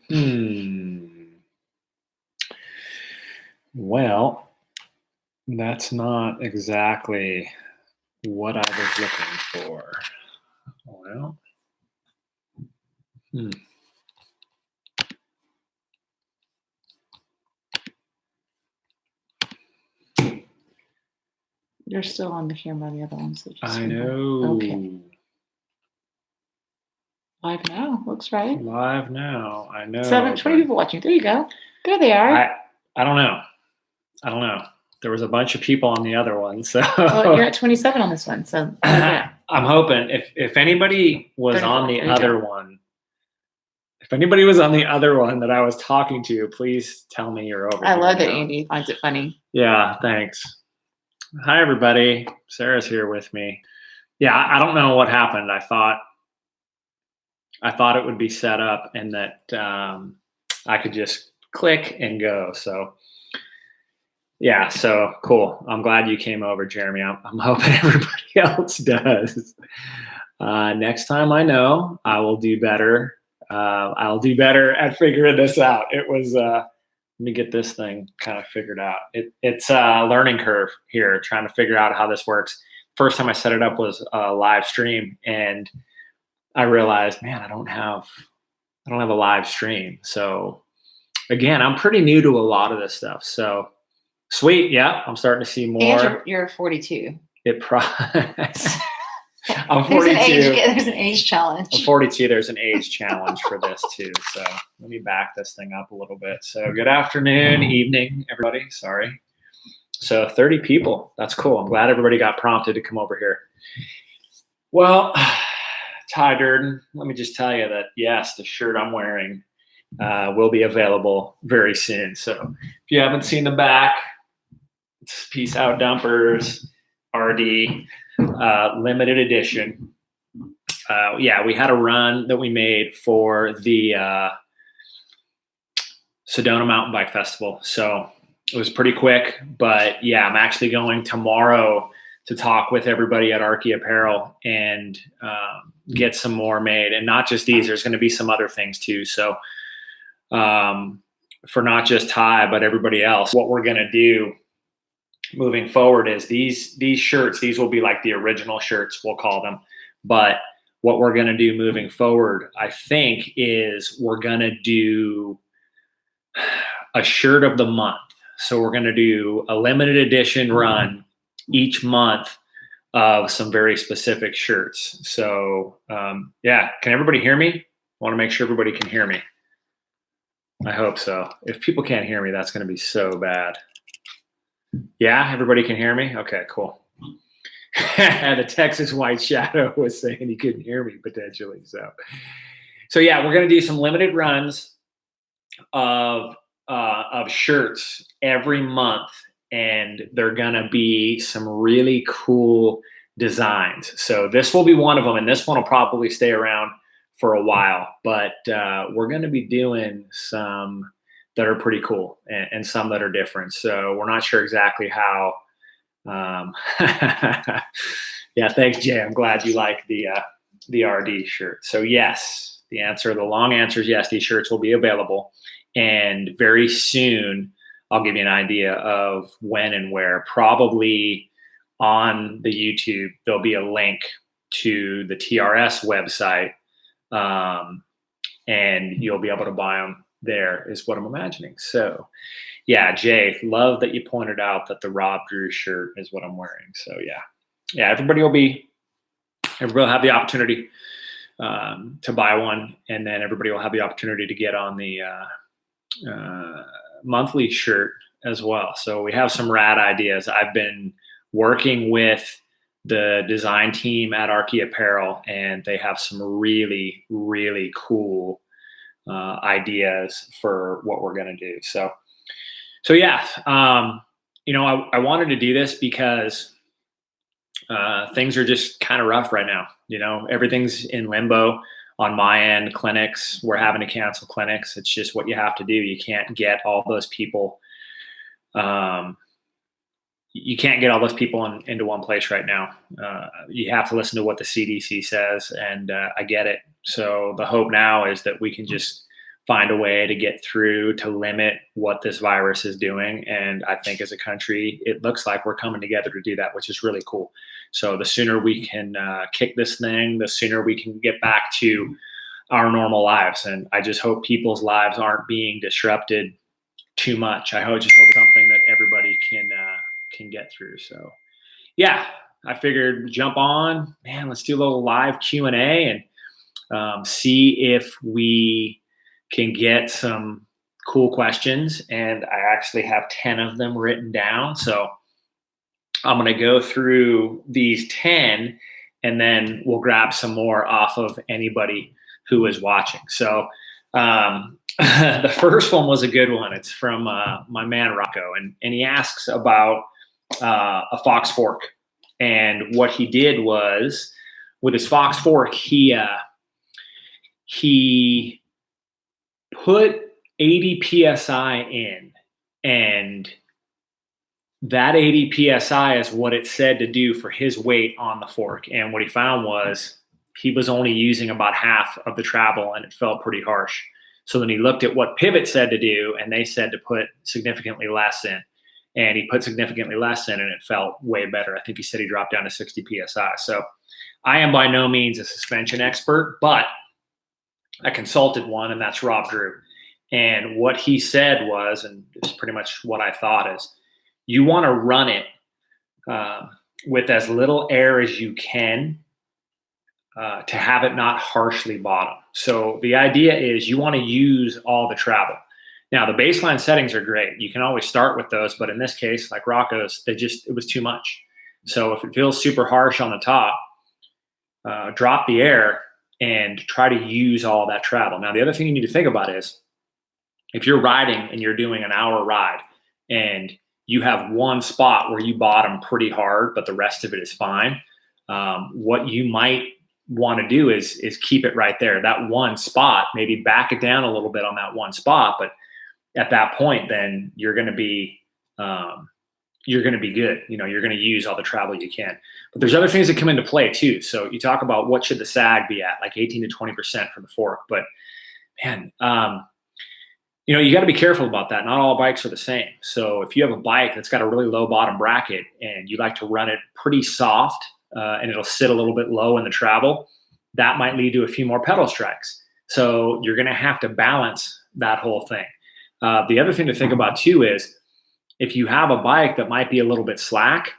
Hmm. Well, that's not exactly what I was looking for. Well, hmm. You're still on the camera on the other one, so just I remember. know. Okay. Live now. Looks right. Live now. I know. 720 people watching. There you go. There they are. I don't know. I don't know. There was a bunch of people on the other one, so Well, you're at 27 on this one, so yeah. I'm hoping if anybody was 34. on the There you other go. one, if anybody was on the other one that I was talking to, please tell me you're over I here love that now. Andy finds it funny. Yeah, thanks. Hi, everybody. Sarah's here with me. Yeah, I don't know what happened. I thought it would be set up and that I could just click and go. So yeah, so cool. I'm glad you came over, Jeremy. I'm hoping everybody else does. Next time I know, I will do better. I'll do better at figuring this out. It was let me get this thing kind of figured out. It's a learning curve here, trying to figure out how this works. First time I set it up was a live stream, and I realized, man, I don't have a live stream. So again, I'm pretty new to a lot of this stuff. So sweet, yeah, I'm starting to see more. And you're 42. I'm 42. There's an age challenge. I'm 42. There's an age challenge for this too. So let me back this thing up a little bit. So good afternoon, evening, everybody. Sorry. So 30 people. That's cool. I'm glad everybody got prompted to come over here. Well, Ty Durden, let me just tell you that yes, the shirt I'm wearing will be available very soon. So if you haven't seen the back, it's Peace Out Dumpers RD limited edition. Yeah, we had a run that we made for the Sedona Mountain Bike Festival. So it was pretty quick, but yeah, I'm actually going tomorrow to talk with everybody at Archie Apparel and get some more made. And not just these, there's going to be some other things too. So for not just Ty, but everybody else, what we're going to do moving forward is these shirts, these will be like the original shirts, we'll call them. But what we're going to do moving forward, I think, is we're going to do a shirt of the month. So we're going to do a limited edition run each month of some very specific shirts. So yeah, can everybody hear me? I want to make sure everybody can hear me. I hope so. If people can't hear me, that's going to be so bad. Yeah, everybody can hear me? Okay, cool. The Texas White Shadow was saying he couldn't hear me potentially. So yeah, we're going to do some limited runs of shirts every month, and they're going to be some really cool designs. So this will be one of them, and this one will probably stay around for a while, but we're going to be doing some that are pretty cool and some that are different. So we're not sure exactly how. Yeah, thanks, Jay. I'm glad you like the RD shirt. So yes, the long answer is yes, these shirts will be available. And very soon, I'll give you an idea of when and where. Probably on the YouTube, there'll be a link to the TRS website, and you'll be able to buy them there, is what I'm imagining. So yeah, Jay, love that you pointed out that the Rob Drew shirt is what I'm wearing. So yeah, everybody will have the opportunity to buy one, and then everybody will have the opportunity to get on the monthly shirt as well. So we have some rad ideas. I've been working with the design team at Archie Apparel, and they have some really, really cool ideas for what we're going to do. So yeah, I wanted to do this because things are just kind of rough right now. Everything's in limbo on my end. Clinics, we're having to cancel clinics. It's just what you have to do. You can't get all those people. You can't get all those people into one place right now. You have to listen to what the CDC says, and I get it. So the hope now is that we can just find a way to get through to limit what this virus is doing. And I think as a country, it looks like we're coming together to do that, which is really cool. So the sooner we can kick this thing, the sooner we can get back to our normal lives. And I just hope people's lives aren't being disrupted too much. I just hope it's something that everybody can get through. So yeah, I figured jump on, man, let's do a little live Q&A and see if we can get some cool questions. And I actually have 10 of them written down. So I'm going to go through these 10 and then we'll grab some more off of anybody who is watching. So the first one was a good one. It's from my man Rocco, and he asks about a Fox fork. And what he did was, with his Fox fork, he put 80 psi in, and that 80 psi is what it said to do for his weight on the fork. And what he found was he was only using about half of the travel, and it felt pretty harsh. So then he looked at what Pivot said to do, and they said to put significantly less in. And he put significantly less in, and it felt way better. I think he said he dropped down to 60 psi. So I am by no means a suspension expert, but I consulted one, and that's Rob Drew. And what he said was, and it's pretty much what I thought, is you want to run it with as little air as you can to have it not harshly bottom. So the idea is you want to use all the travel. Now, the baseline settings are great. You can always start with those, but in this case, like Rocco's, it was too much. So if it feels super harsh on the top, drop the air and try to use all that travel. Now, the other thing you need to think about is if you're riding and you're doing an hour ride and you have one spot where you bottom pretty hard, but the rest of it is fine, what you might want to do is keep it right there. That one spot, maybe back it down a little bit on that one spot, but at that point, then you're going to be good. You know, you're going to use all the travel you can. But there's other things that come into play too. So you talk about what should the sag be at, like 18 to 20% for the fork. But man, you know, you got to be careful about that. Not all bikes are the same. So if you have a bike that's got a really low bottom bracket and you like to run it pretty soft and it'll sit a little bit low in the travel, that might lead to a few more pedal strikes. So you're going to have to balance that whole thing. The other thing to think about too is if you have a bike that might be a little bit slack,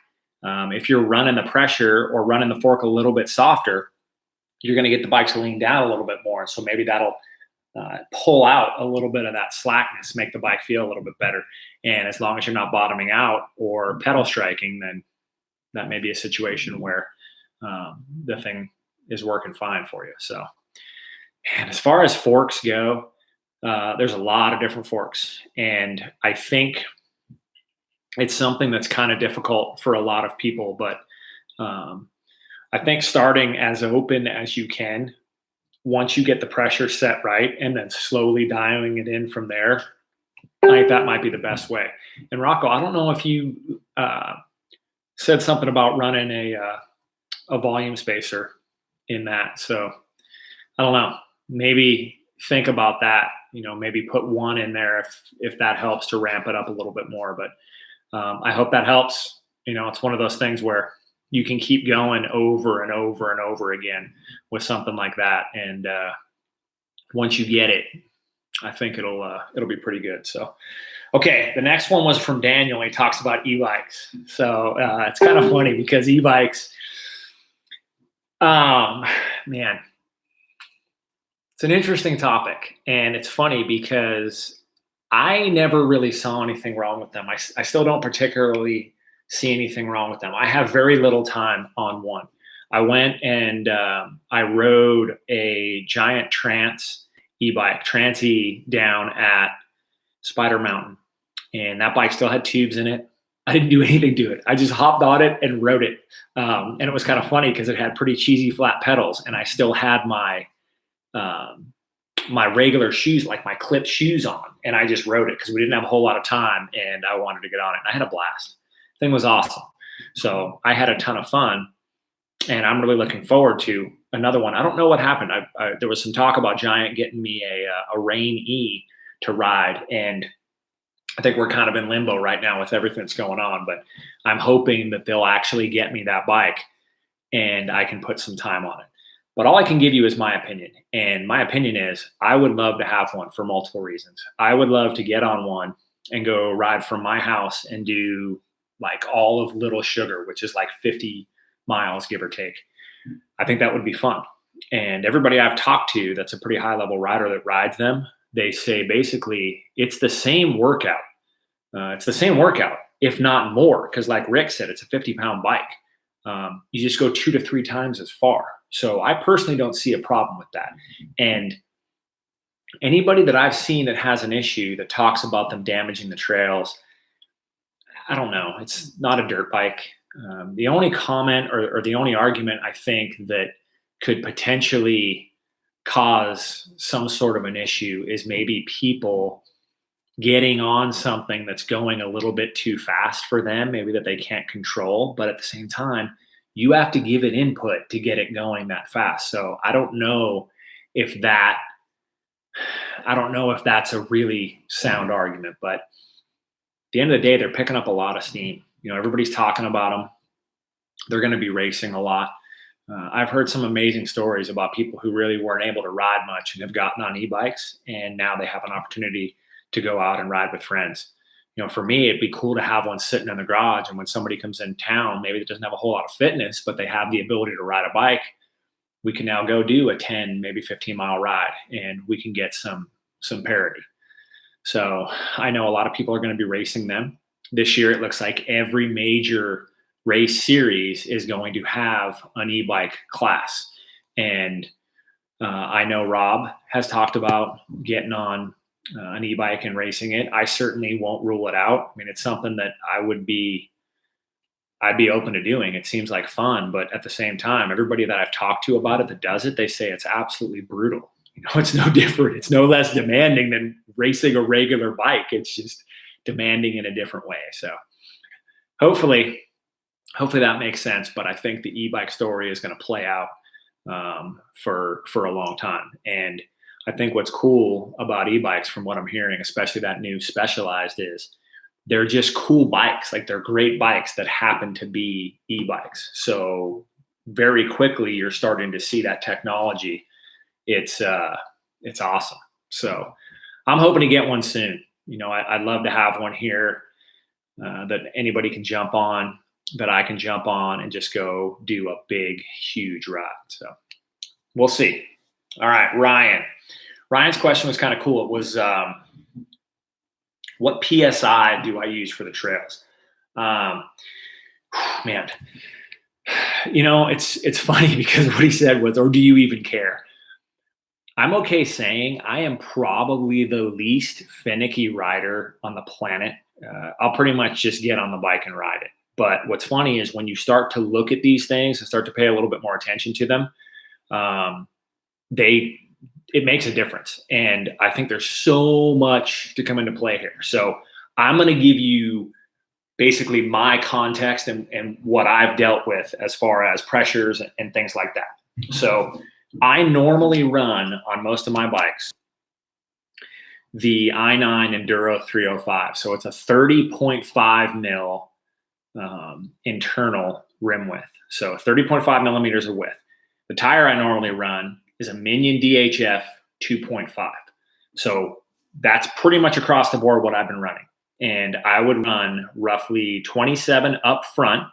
if you're running the pressure or running the fork a little bit softer, you're going to get the bike to lean down a little bit more. So maybe that'll pull out a little bit of that slackness, make the bike feel a little bit better. And as long as you're not bottoming out or pedal striking, then that may be a situation where the thing is working fine for you. So, and as far as forks go, there's a lot of different forks. And I think it's something that's kind of difficult for a lot of people, but I think starting as open as you can, once you get the pressure set right, and then slowly dialing it in from there, I think that might be the best way. And Rocco, I don't know if you said something about running a volume spacer in that. So I don't know, maybe think about that, you know, maybe put one in there if that helps to ramp it up a little bit more. But I hope that helps. You know, it's one of those things where you can keep going over and over and over again with something like that. And once you get it, I think it'll be pretty good. So, okay. The next one was from Daniel. He talks about e-bikes. So it's kind of funny because e-bikes, man, it's an interesting topic. And it's funny because I never really saw anything wrong with them. I still don't particularly see anything wrong with them. I have very little time on one. I went and I rode a giant Trance e-bike, Trance E, down at Spider Mountain. And that bike still had tubes in it. I didn't do anything to it. I just hopped on it and rode it. And it was kind of funny because it had pretty cheesy flat pedals. And I still had my my regular shoes, like my clipped shoes on. And I just rode it because we didn't have a whole lot of time and I wanted to get on it. And I had a blast. Thing was awesome. So I had a ton of fun. and I'm really looking forward to another one. I don't know what happened. There was some talk about Giant getting me a Rain E to ride, and I think we're kind of in limbo right now with everything that's going on. But I'm hoping that they'll actually get me that bike, and I can put some time on it. But all I can give you is my opinion, and my opinion is I would love to have one for multiple reasons. I would love to get on one and go ride from my house and do like all of Little Sugar, which is like 50 miles, give or take. I think that would be fun. And everybody I've talked to that's a pretty high level rider that rides them, they say basically it's the same workout. It's the same workout, if not more, because like Rick said, it's a 50-pound bike. You just go 2 to 3 times as far. So I personally don't see a problem with that. And anybody that I've seen that has an issue that talks about them damaging the trails, I don't know. It's not a dirt bike. The only comment or the only argument I think that could potentially cause some sort of an issue is maybe people getting on something that's going a little bit too fast for them, maybe that they can't control. But at the same time, you have to give it input to get it going that fast. So I don't know if that's a really sound argument, but at the end of the day, they're picking up a lot of steam. Everybody's talking about them. They're going to be racing a lot. I've heard some amazing stories about people who really weren't able to ride much and have gotten on e-bikes, and now they have an opportunity to go out and ride with friends. For me, it'd be cool to have one sitting in the garage, and when somebody comes in town, maybe that doesn't have a whole lot of fitness, but they have the ability to ride a bike, we can now go do a 10, maybe 15-mile ride, and we can get some parity. So I know a lot of people are going to be racing them. This year, it looks like every major race series is going to have an e-bike class. And I know Rob has talked about getting on an e-bike and racing it. I certainly won't rule it out. I mean, it's something that I'd be open to doing. It seems like fun, but at the same time, everybody that I've talked to about it that does it, they say it's absolutely brutal. It's no different. It's no less demanding than racing a regular bike. It's just demanding in a different way. So hopefully that makes sense. But I think the e-bike story is going to play out for a long time. And I think what's cool about e-bikes, from what I'm hearing, especially that new Specialized, is they're just cool bikes. Like, they're great bikes that happen to be e-bikes. So very quickly, you're starting to see that technology. It's awesome. So I'm hoping to get one soon. I'd love to have one here that anybody can jump on, that I can jump on and just go do a big, huge ride. So we'll see. All right, Ryan. Ryan's question was kind of cool. It was, what PSI do I use for the trails? Man, it's funny because what he said was, or do you even care? I'm okay saying I am probably the least finicky rider on the planet. I'll pretty much just get on the bike and ride it. But what's funny is when you start to look at these things and start to pay a little bit more attention to them, it makes a difference. And I think there's so much to come into play here. So I'm going to give you basically my context and what I've dealt with as far as pressures and things like that. So I normally run on most of my bikes the i9 Enduro 305. So it's a 30.5 mil internal rim width. So 30.5 millimeters of width. The tire I normally run is a Minion DHF 2.5. So that's pretty much across the board what I've been running. And I would run roughly 27 up front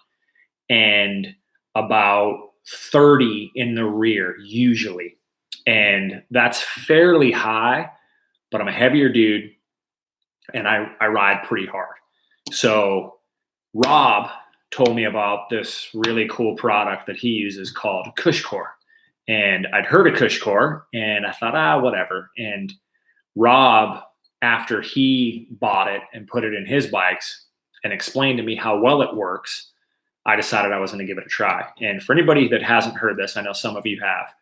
and about 30 in the rear usually. And that's fairly high, but I'm a heavier dude and I ride pretty hard. So Rob told me about this really cool product that he uses called CushCore. And I'd heard of CushCore and I thought, whatever. And Rob, after he bought it and put it in his bikes and explained to me how well it works, I decided I was going to give it a try. And for anybody that hasn't heard this, I know some of you have,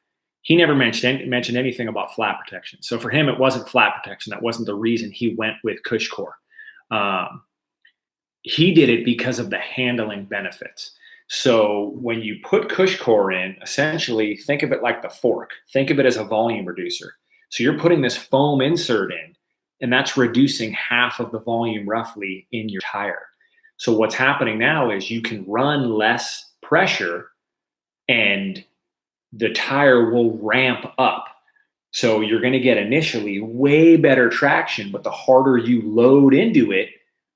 he never mentioned anything about flat protection. So for him, it wasn't flat protection. That wasn't the reason he went with CushCore. He did it because of the handling benefits. So when you put Cushcore in, essentially think of it like the fork. Think of it as a volume reducer. So you're putting this foam insert in, and that's reducing half of the volume roughly in your tire. So what's happening now is you can run less pressure and the tire will ramp up. So you're going to get initially way better traction, but the harder you load into it,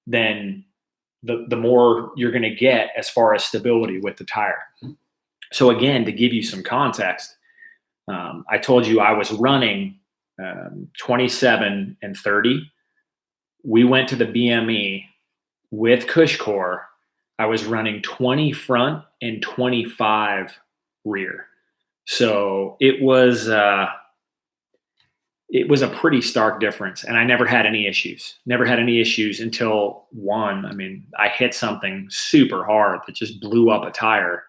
then the more you're going to get as far as stability with the tire. So again, to give you some context, I told you I was running 27 and 30. We went to the BME with Cushcore. I was running 20 front and 25 rear. So it was a pretty stark difference, and I never had any issues. Never had any issues until one. I mean, I hit something super hard that just blew up a tire,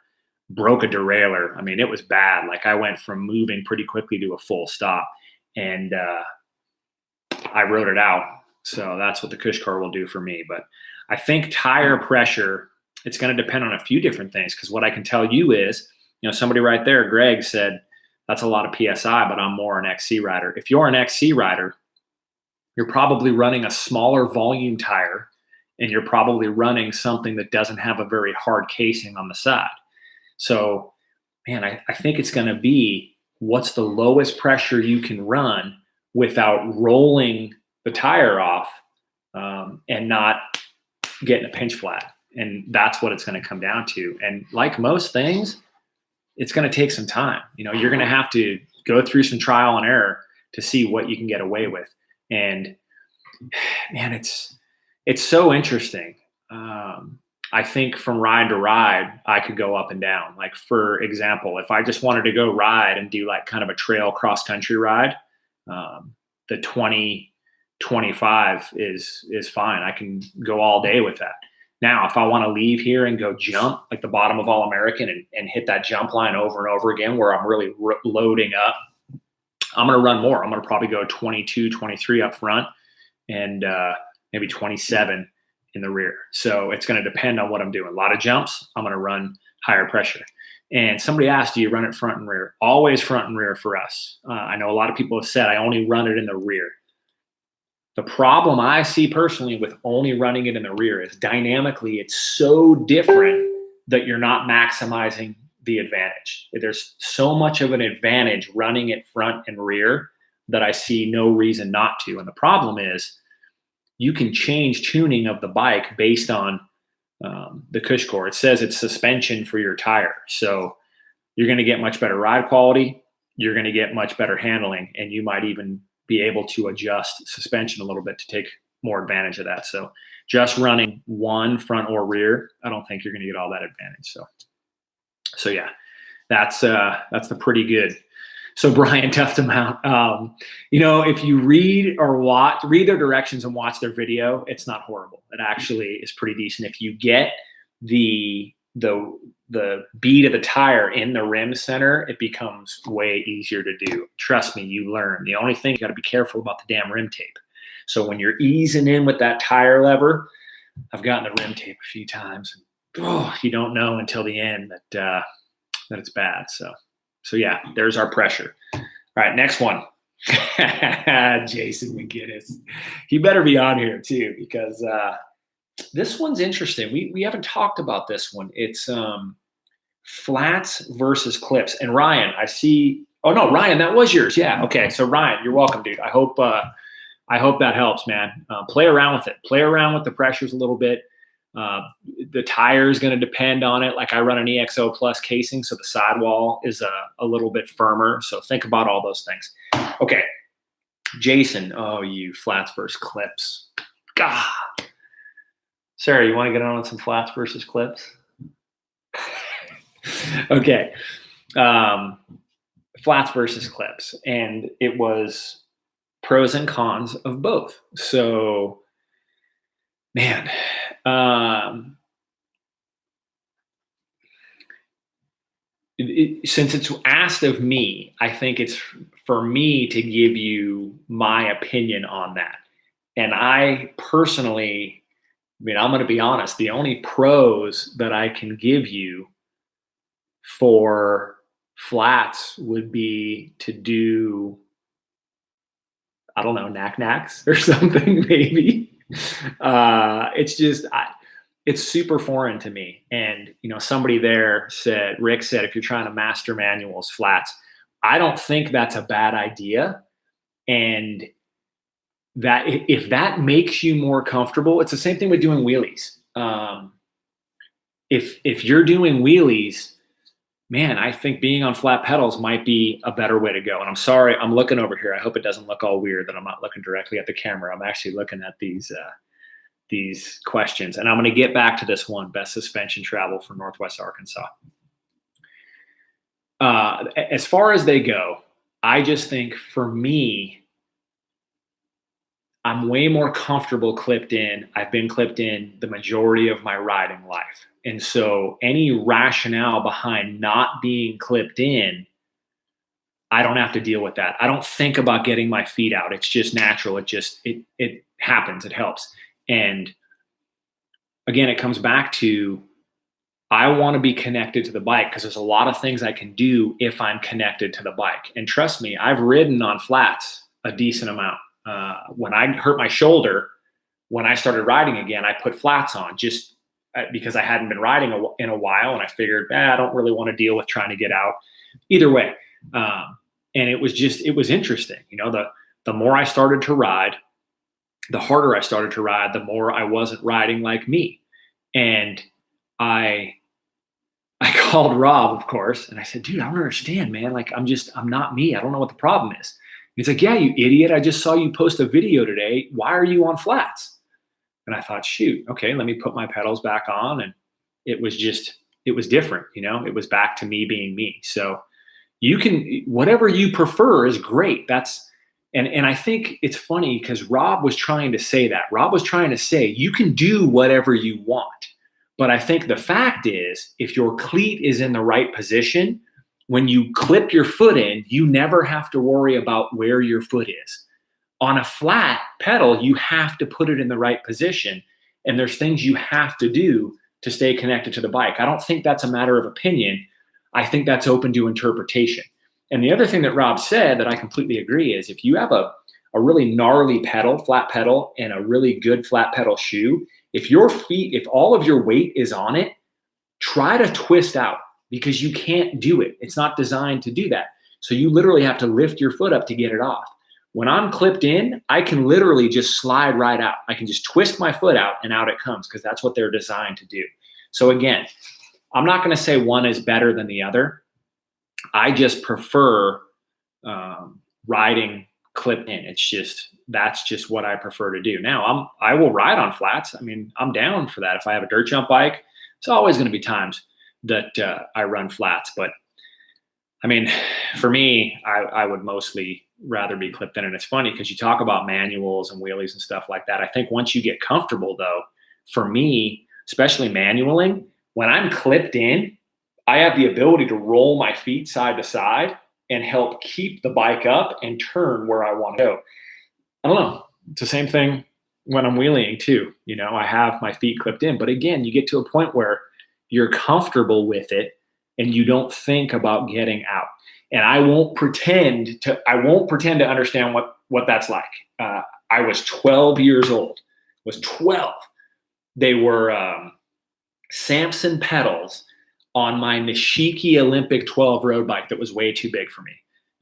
broke a derailleur. I mean, it was bad. Like I went from moving pretty quickly to a full stop, and I rode it out. So that's what the Cushcore will do for me. But I think tire pressure, it's going to depend on a few different things, because what I can tell you is, somebody right there, Greg, said, that's a lot of PSI, but I'm more an XC rider. If you're an XC rider, you're probably running a smaller volume tire, and you're probably running something that doesn't have a very hard casing on the side. So, man, I think it's going to be what's the lowest pressure you can run without rolling the tire off and not getting a pinch flat. And that's what it's going to come down to. And like most things, it's going to take some time. You're going to have to go through some trial and error to see what you can get away with. And man, it's so interesting. I think from ride to ride, I could go up and down. Like, for example, if I just wanted to go ride and do like kind of a trail cross country ride, the 20-25 is fine. I can go all day with that. Now, if I want to leave here and go jump like the bottom of All American and hit that jump line over and over again where I'm really loading up, I'm going to run more. I'm going to probably go 22, 23 up front and maybe 27 in the rear. So it's going to depend on what I'm doing. A lot of jumps, I'm going to run higher pressure. And somebody asked, do you run it front and rear? Always front and rear for us. I know a lot of people have said I only run it in the rear. The problem I see personally with only running it in the rear is dynamically it's so different that you're not maximizing the advantage. There's so much of an advantage running it front and rear that I see no reason not to. And the problem is you can change tuning of the bike based on the Cushcore. It says it's suspension for your tire. So you're going to get much better ride quality. You're going to get much better handling, and you might even be able to adjust suspension a little bit to take more advantage of that. So just running one front or rear, I don't think you're going to get all that advantage. So yeah, that's the pretty good. So Brian, tough to mount. If you read their directions and watch their video, it's not horrible. It actually is pretty decent. If you get the bead of the tire in the rim center, it becomes way easier to do. Trust me, you learn. The only thing, you got to be careful about the damn rim tape. So when you're easing in with that tire lever, I've gotten the rim tape a few times. You don't know until the end that it's bad. So yeah, there's our pressure. All right, next one. Jason McGinnis. He better be on here too, because this one's interesting. We haven't talked about this one. It's flats versus clips. And Ryan, I see. Oh no, Ryan, that was yours. Yeah. Okay. So Ryan, you're welcome, dude. I hope that helps, man. Play around with it. Play around with the pressures a little bit. The tire is going to depend on it. Like I run an EXO Plus casing, so the sidewall is a little bit firmer. So think about all those things. Okay. Jason, you flats versus clips. God. Sarah, you want to get on some flats versus clips? Okay. Flats versus clips. And it was pros and cons of both. So, man, since it's asked of me, I think it's for me to give you my opinion on that. And I personally mean, I'm going to be honest. The only pros that I can give you for flats would be to do, I don't know, knack-knacks or something, maybe. It's just, it's super foreign to me. And, somebody there said, Rick said, if you're trying to master manuals, flats, I don't think that's a bad idea. And that if that makes you more comfortable, it's the same thing with doing wheelies. If you're doing wheelies, man, I think being on flat pedals might be a better way to go. And I'm sorry, I'm looking over here. I hope it doesn't look all weird that I'm not looking directly at the camera. I'm actually looking at these questions. And I'm going to get back to this one, best suspension travel for Northwest Arkansas. As far as they go, I just think for me, I'm way more comfortable clipped in. I've been clipped in the majority of my riding life. And so any rationale behind not being clipped in, I don't have to deal with that. I don't think about getting my feet out. It's just natural. It happens. It helps. And again, it comes back to, I want to be connected to the bike because there's a lot of things I can do if I'm connected to the bike. And trust me, I've ridden on flats a decent amount. When I hurt my shoulder, when I started riding again, I put flats on just because I hadn't been riding in a while. And I figured, I don't really want to deal with trying to get out either way. And it was interesting. The more I started to ride, the harder I started to ride, the more I wasn't riding like me. And I called Rob, of course, and I said, dude, I don't understand, man. Like, I'm not me. I don't know what the problem is. He's like, yeah, you idiot. I just saw you post a video today. Why are you on flats? And I thought, shoot, okay, let me put my pedals back on. And it was different. It was back to me being me. So you can, whatever you prefer is great. And I think it's funny because Rob was trying to say that. Rob was trying to say, you can do whatever you want. But I think the fact is, if your cleat is in the right position, when you clip your foot in, you never have to worry about where your foot is. On a flat pedal, you have to put it in the right position. And there's things you have to do to stay connected to the bike. I don't think that's a matter of opinion. I think that's open to interpretation. And the other thing that Rob said that I completely agree is if you have a really gnarly pedal, flat pedal, and a really good flat pedal shoe, if all of your weight is on it, try to twist out. Because you can't do it. It's not designed to do that. So you literally have to lift your foot up to get it off. When I'm clipped in, I can literally just slide right out. I can just twist my foot out and out it comes because that's what they're designed to do. So again, I'm not going to say one is better than the other. I just prefer riding clipped in. That's just what I prefer to do. Now I will ride on flats. I mean, I'm down for that. If I have a dirt jump bike, it's always going to be times that I run flats. But I mean, for me, I would mostly rather be clipped in. And it's funny because you talk about manuals and wheelies and stuff like that. I think once you get comfortable though, for me, especially manualing, when I'm clipped in, I have the ability to roll my feet side to side and help keep the bike up and turn where I want to go. I don't know. It's the same thing when I'm wheeling too. I have my feet clipped in, but again, you get to a point where you're comfortable with it and you don't think about getting out. And I won't pretend to understand what that's like. I was 12 years old. They were Samson pedals on my Nishiki Olympic 12 road bike that was way too big for me.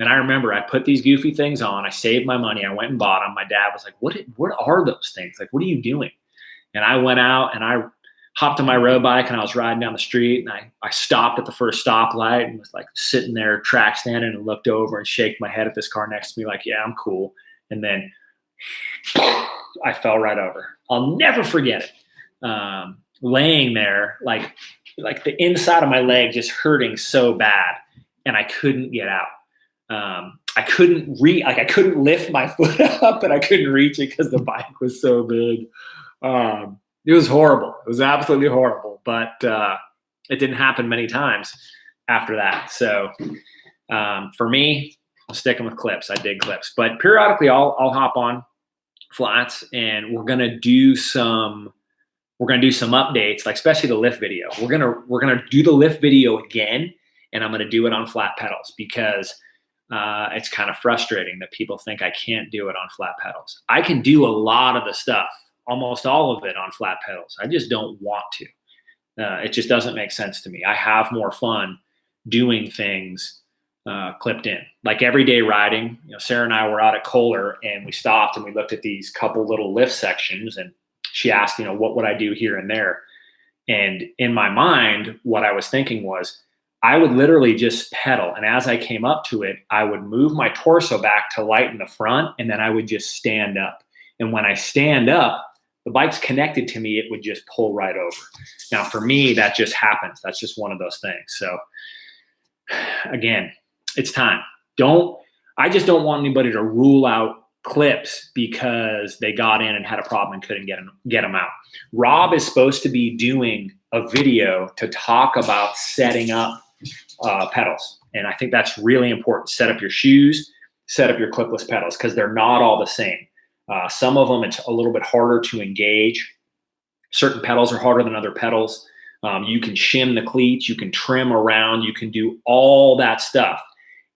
And I remember I put these goofy things on. I saved my money. I went and bought them. My dad was like, what are those things? Like, what are you doing? And I went out and I hopped on my road bike and I was riding down the street and I stopped at the first stoplight and was like sitting there track standing and looked over and shaked my head at this car next to me like, yeah, I'm cool. And then I fell right over. I'll never forget it. Laying there, like the inside of my leg just hurting so bad and I couldn't get out. I couldn't lift my foot up and I couldn't reach it because the bike was so big. It was horrible. It was absolutely horrible, but it didn't happen many times after that. So for me, I'm sticking with clips. I dig clips, but periodically I'll hop on flats and we're going to do some we're going to do some updates, like especially the lift video. We're going to do the lift video again, and I'm going to do it on flat pedals because it's kind of frustrating that people think I can't do it on flat pedals. I can do a lot of the stuff, almost all of it on flat pedals. I just don't want to. It just doesn't make sense to me. I have more fun doing things clipped in, like everyday riding. Sarah and I were out at Kohler, and we stopped and we looked at these couple little lift sections, and she asked, what would I do here and there? And in my mind, what I was thinking was I would literally just pedal. And as I came up to it, I would move my torso back to lighten the front, and then I would just stand up. And when I stand up, the bike's connected to me, it would just pull right over. Now, for me, that just happens. That's just one of those things. So again, it's time. I just don't want anybody to rule out clips because they got in and had a problem and couldn't get them out. Rob is supposed to be doing a video to talk about setting up pedals. And I think that's really important. Set up your shoes, set up your clipless pedals, because they're not all the same. Some of them, it's a little bit harder to engage. Certain pedals are harder than other pedals. You can shim the cleats, you can trim around, you can do all that stuff.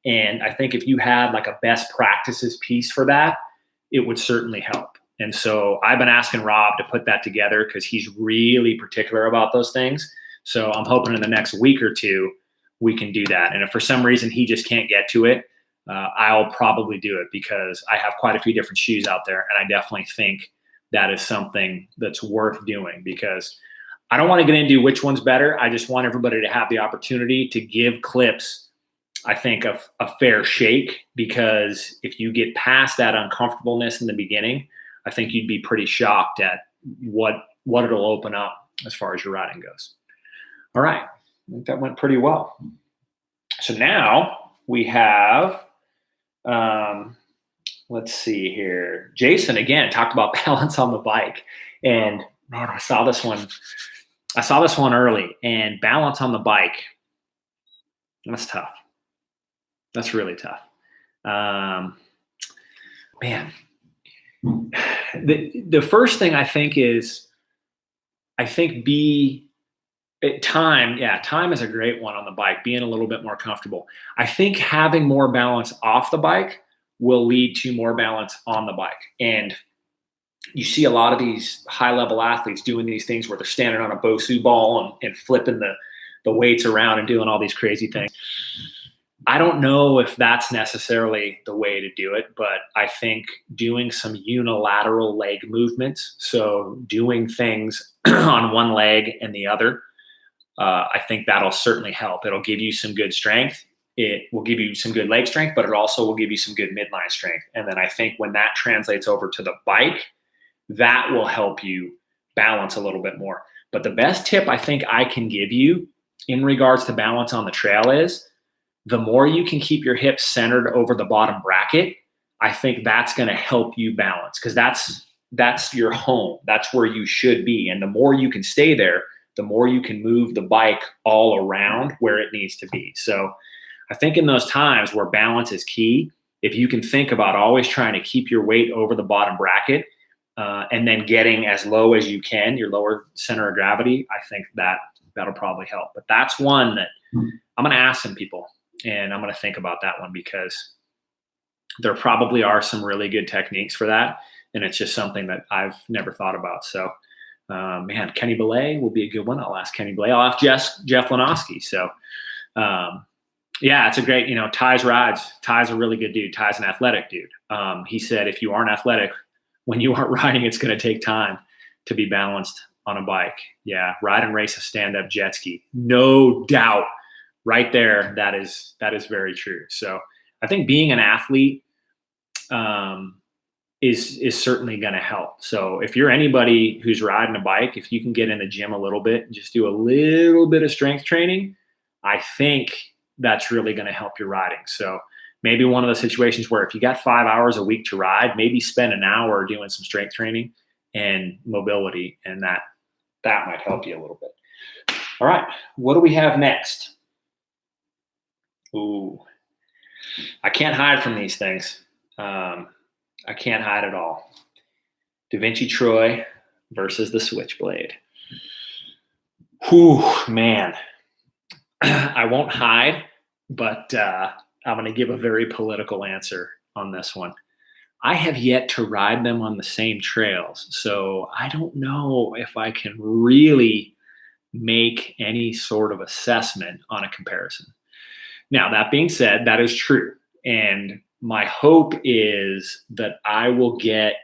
And I think if you had like a best practices piece for that, it would certainly help. And so I've been asking Rob to put that together because he's really particular about those things. So I'm hoping in the next week or two, we can do that. And if for some reason he just can't get to it, I'll probably do it because I have quite a few different shoes out there. And I definitely think that is something that's worth doing because I don't want to get into which one's better. I just want everybody to have the opportunity to give clips, I think, a fair shake, because if you get past that uncomfortableness in the beginning, I think you'd be pretty shocked at what it'll open up as far as your riding goes. All right. I think that went pretty well. So now we have, let's see here. Jason, again, talked about balance on the bike. And man, I saw this one early, and balance on the bike, that's tough. That's really tough. Man, the first thing I think is, time is a great one on the bike, being a little bit more comfortable. I think having more balance off the bike will lead to more balance on the bike. And you see a lot of these high-level athletes doing these things where they're standing on a Bosu ball and flipping the weights around and doing all these crazy things. I don't know if that's necessarily the way to do it, but I think doing some unilateral leg movements, so doing things on one leg and the other, I think that'll certainly help. It'll give you some good strength. It will give you some good leg strength, but it also will give you some good midline strength. And then I think when that translates over to the bike, that will help you balance a little bit more. But the best tip I think I can give you in regards to balance on the trail is, the more you can keep your hips centered over the bottom bracket, I think that's going to help you balance, because that's your home. That's where you should be. And the more you can stay there, the more you can move the bike all around where it needs to be. So I think in those times where balance is key, if you can think about always trying to keep your weight over the bottom bracket and then getting as low as you can, your lower center of gravity, I think that'll probably help. But that's one that I'm going to ask some people. And I'm going to think about that one because there probably are some really good techniques for that. And it's just something that I've never thought about. So, Kenny Belay will be a good one. I'll ask Kenny Belay. I'll ask Jeff Lanowski. So, it's a great, Ty's rides. Ty's a really good dude. Ty's an athletic dude. He said, if you aren't athletic, when you aren't riding, it's going to take time to be balanced on a bike. Yeah. Ride and race a stand-up jet ski. No doubt. Right there, that is very true. So I think being an athlete is certainly going to help. So if you're anybody who's riding a bike, if you can get in the gym a little bit and just do a little bit of strength training, I think that's really going to help your riding. So maybe one of those situations where if you got 5 hours a week to ride, maybe spend an hour doing some strength training and mobility, and that might help you a little bit. All right, what do we have next? Ooh, I can't hide from these things. I can't hide at all. Da Vinci Troy versus the Switchblade. Whew, man. I won't hide, but I'm going to give a very political answer on this one. I have yet to ride them on the same trails, so I don't know if I can really make any sort of assessment on a comparison. Now, that being said, that is true. And my hope is that I will get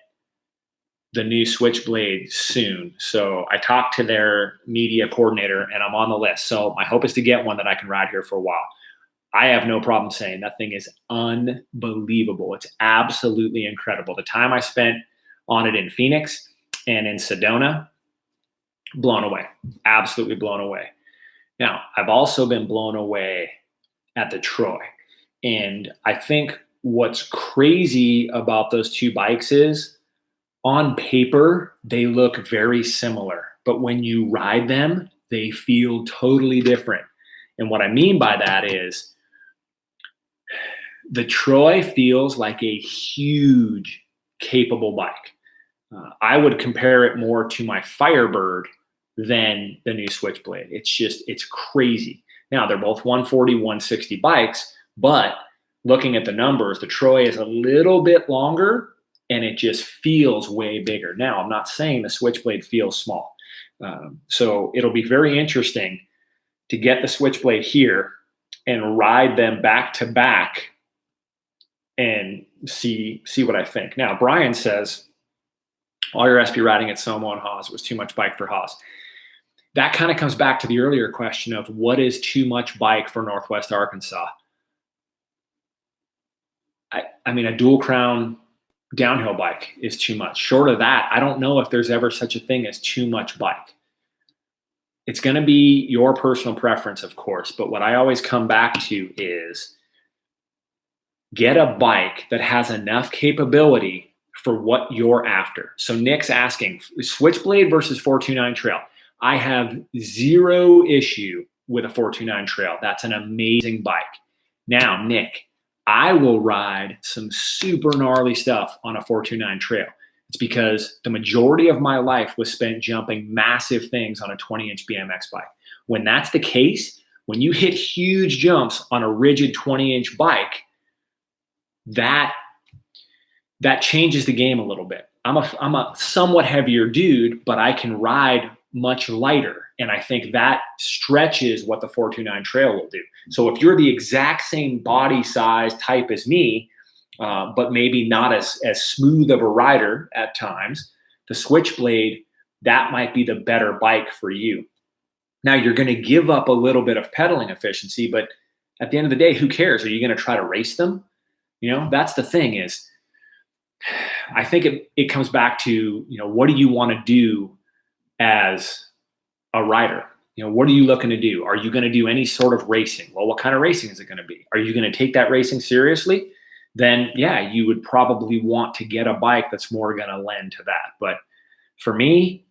the new Switchblade soon. So I talked to their media coordinator and I'm on the list. So my hope is to get one that I can ride here for a while. I have no problem saying that thing is unbelievable. It's absolutely incredible. The time I spent on it in Phoenix and in Sedona, blown away, absolutely blown away. Now, I've also been blown away at the Troy. And I think what's crazy about those two bikes is on paper, they look very similar, but when you ride them, they feel totally different. And what I mean by that is the Troy feels like a huge, capable bike. I would compare it more to my Firebird than the new Switchblade. It's crazy. Now, they're both 140, 160 bikes, but looking at the numbers, the Troy is a little bit longer and it just feels way bigger. Now, I'm not saying the Switchblade feels small. So it'll be very interesting to get the Switchblade here and ride them back to back and see what I think. Now, Brian says, all your SP riding at Somo and Haas was too much bike for Haas. That kind of comes back to the earlier question of what is too much bike for Northwest Arkansas? I mean, a dual crown downhill bike is too much. Short of that, I don't know if there's ever such a thing as too much bike. It's going to be your personal preference, of course, but what I always come back to is get a bike that has enough capability for what you're after. So Nick's asking, Switchblade versus 429 Trail. I have zero issue with a 429 Trail. That's an amazing bike. Now, Nick, I will ride some super gnarly stuff on a 429 Trail. It's because the majority of my life was spent jumping massive things on a 20-inch BMX bike. When that's the case, when you hit huge jumps on a rigid 20-inch bike, that changes the game a little bit. I'm a somewhat heavier dude, but I can ride much lighter. And I think that stretches what the 429 Trail will do. So if you're the exact same body size type as me, but maybe not as smooth of a rider at times, the Switchblade, that might be the better bike for you. Now you're going to give up a little bit of pedaling efficiency, but at the end of the day, who cares? Are you going to try to race them? You know, that's the thing is, I think it comes back to, what do you want to do as a rider? What are you looking to do? Are you going to do any sort of racing? Well, what kind of racing is it going to be? Are you going to take that racing seriously? Then, yeah, you would probably want to get a bike that's more going to lend to that. But for me,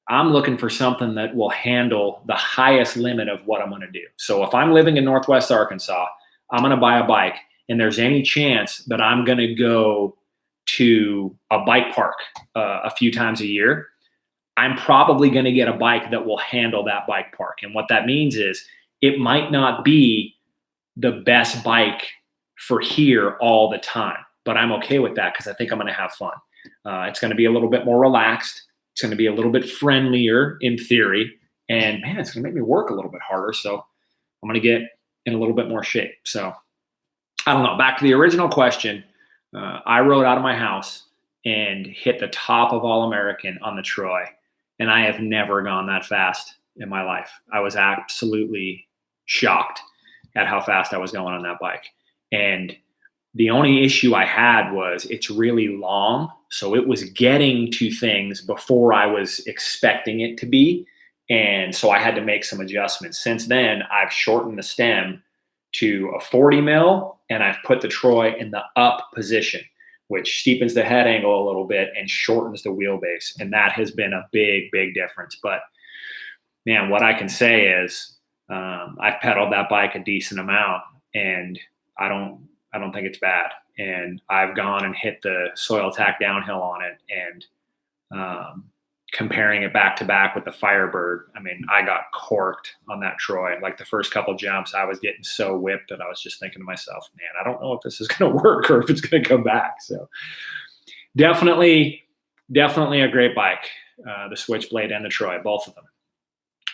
I'm looking for something that will handle the highest limit of what I'm going to do. So if I'm living in Northwest Arkansas, I'm going to buy a bike, and there's any chance that I'm going to go to a bike park a few times a year, I'm probably going to get a bike that will handle that bike park. And what that means is it might not be the best bike for here all the time, but I'm okay with that because I think I'm going to have fun. It's going to be a little bit more relaxed. It's going to be a little bit friendlier in theory. And man, it's going to make me work a little bit harder. So I'm going to get in a little bit more shape. So I don't know. Back to the original question. I rode out of my house and hit the top of All-American on the Troy. And I have never gone that fast in my life. I was absolutely shocked at how fast I was going on that bike. And the only issue I had was it's really long. So it was getting to things before I was expecting it to be. And so I had to make some adjustments. Since then, I've shortened the stem to a 40 mil, and I've put the Troy in the up position, which steepens the head angle a little bit and shortens the wheelbase. And that has been a big, big difference. But man, what I can say is I've pedaled that bike a decent amount, and I don't think it's bad. And I've gone and hit the soil tack downhill on it, and comparing it back to back with the Firebird, I mean, I got corked on that Troy. Like the first couple jumps, I was getting so whipped that I was just thinking to myself, man, I don't know if this is going to work or if it's going to come back. So definitely a great bike, the Switchblade and the Troy, both of them.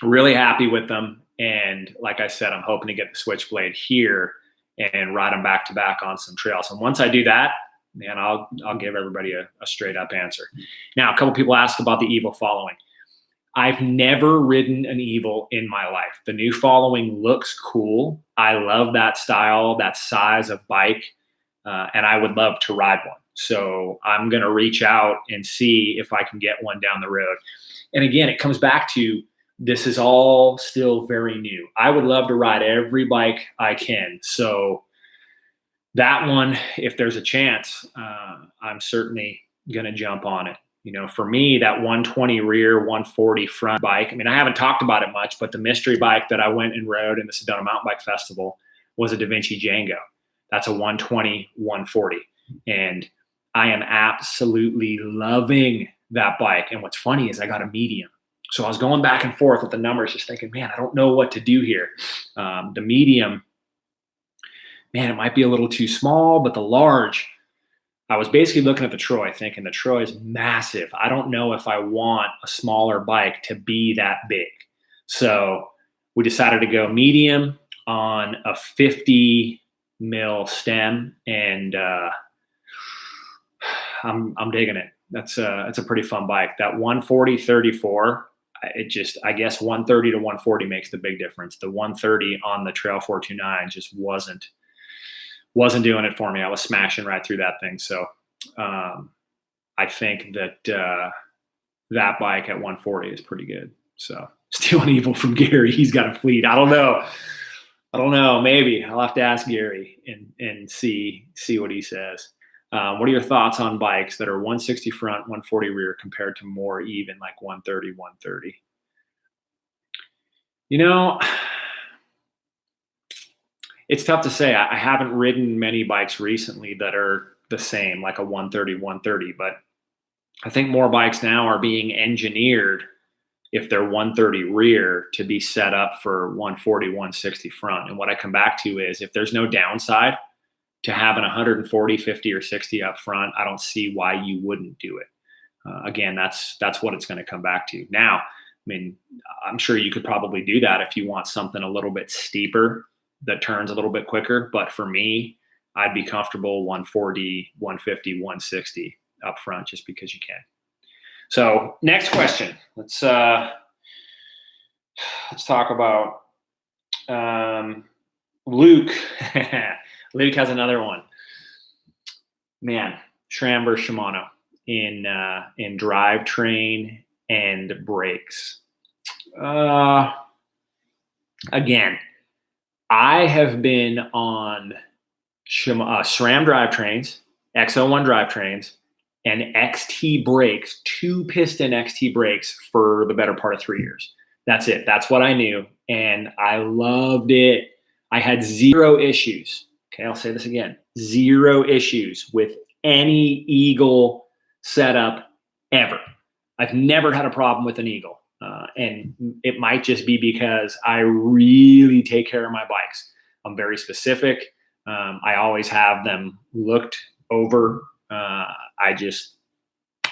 Really happy with them. And like I said, I'm hoping to get the Switchblade here and ride them back to back on some trails. And once I do that, man, I'll give everybody a straight up answer. Now, a couple people asked about the Evo following. I've never ridden an Evo in my life. The new following looks cool. I love that style, that size of bike, and I would love to ride one. So I'm going to reach out and see if I can get one down the road. And again, it comes back to this is all still very new. I would love to ride every bike I can. So that one, if there's a chance, I'm certainly going to jump on it. You know, for me, that 120 rear, 140 front bike, I mean, I haven't talked about it much, but the mystery bike that I went and rode in the Sedona Mountain Bike Festival was a Da Vinci Django. That's a 120, 140. And I am absolutely loving that bike. And what's funny is I got a medium. So I was going back and forth with the numbers, just thinking, man, I don't know what to do here. The medium, man, it might be a little too small, but the large, I was basically looking at the Troy thinking the Troy is massive. I don't know if I want a smaller bike to be that big. So we decided to go medium on a 50 mil stem, and I'm digging it. It's a pretty fun bike. That 140/34, I guess 130 to 140 makes the big difference. The 130 on the Trail 429 just wasn't doing it for me. I was smashing right through that thing. So I think that that bike at 140 is pretty good. So stealing Evil from Gary, he's got a fleet. I don't know. Maybe I'll have to ask Gary and see what he says. What are your thoughts on bikes that are 160 front, 140 rear compared to more even like 130, 130? You know, it's tough to say. I haven't ridden many bikes recently that are the same, like a 130, 130, but I think more bikes now are being engineered, if they're 130 rear, to be set up for 140, 160 front. And what I come back to is if there's no downside to having 140, 50, or 60 up front, I don't see why you wouldn't do it. Again, that's what it's going to come back to. Now, I mean, I'm sure you could probably do that if you want something a little bit steeper that turns a little bit quicker. But for me, I'd be comfortable 140, 150, 160 up front just because you can. So next question. Let's talk about Luke. Luke has another one. Man, SRAM versus Shimano in drivetrain and brakes. Again, I have been on SRAM drivetrains, X01 drivetrains, and XT brakes, 2-piston XT brakes for the better part of 3 years. That's it. That's what I knew. And I loved it. I had zero issues. Okay, I'll say this again. Zero issues with any Eagle setup ever. I've never had a problem with an Eagle. And it might just be because I really take care of my bikes. I'm very specific. I always have them looked over. I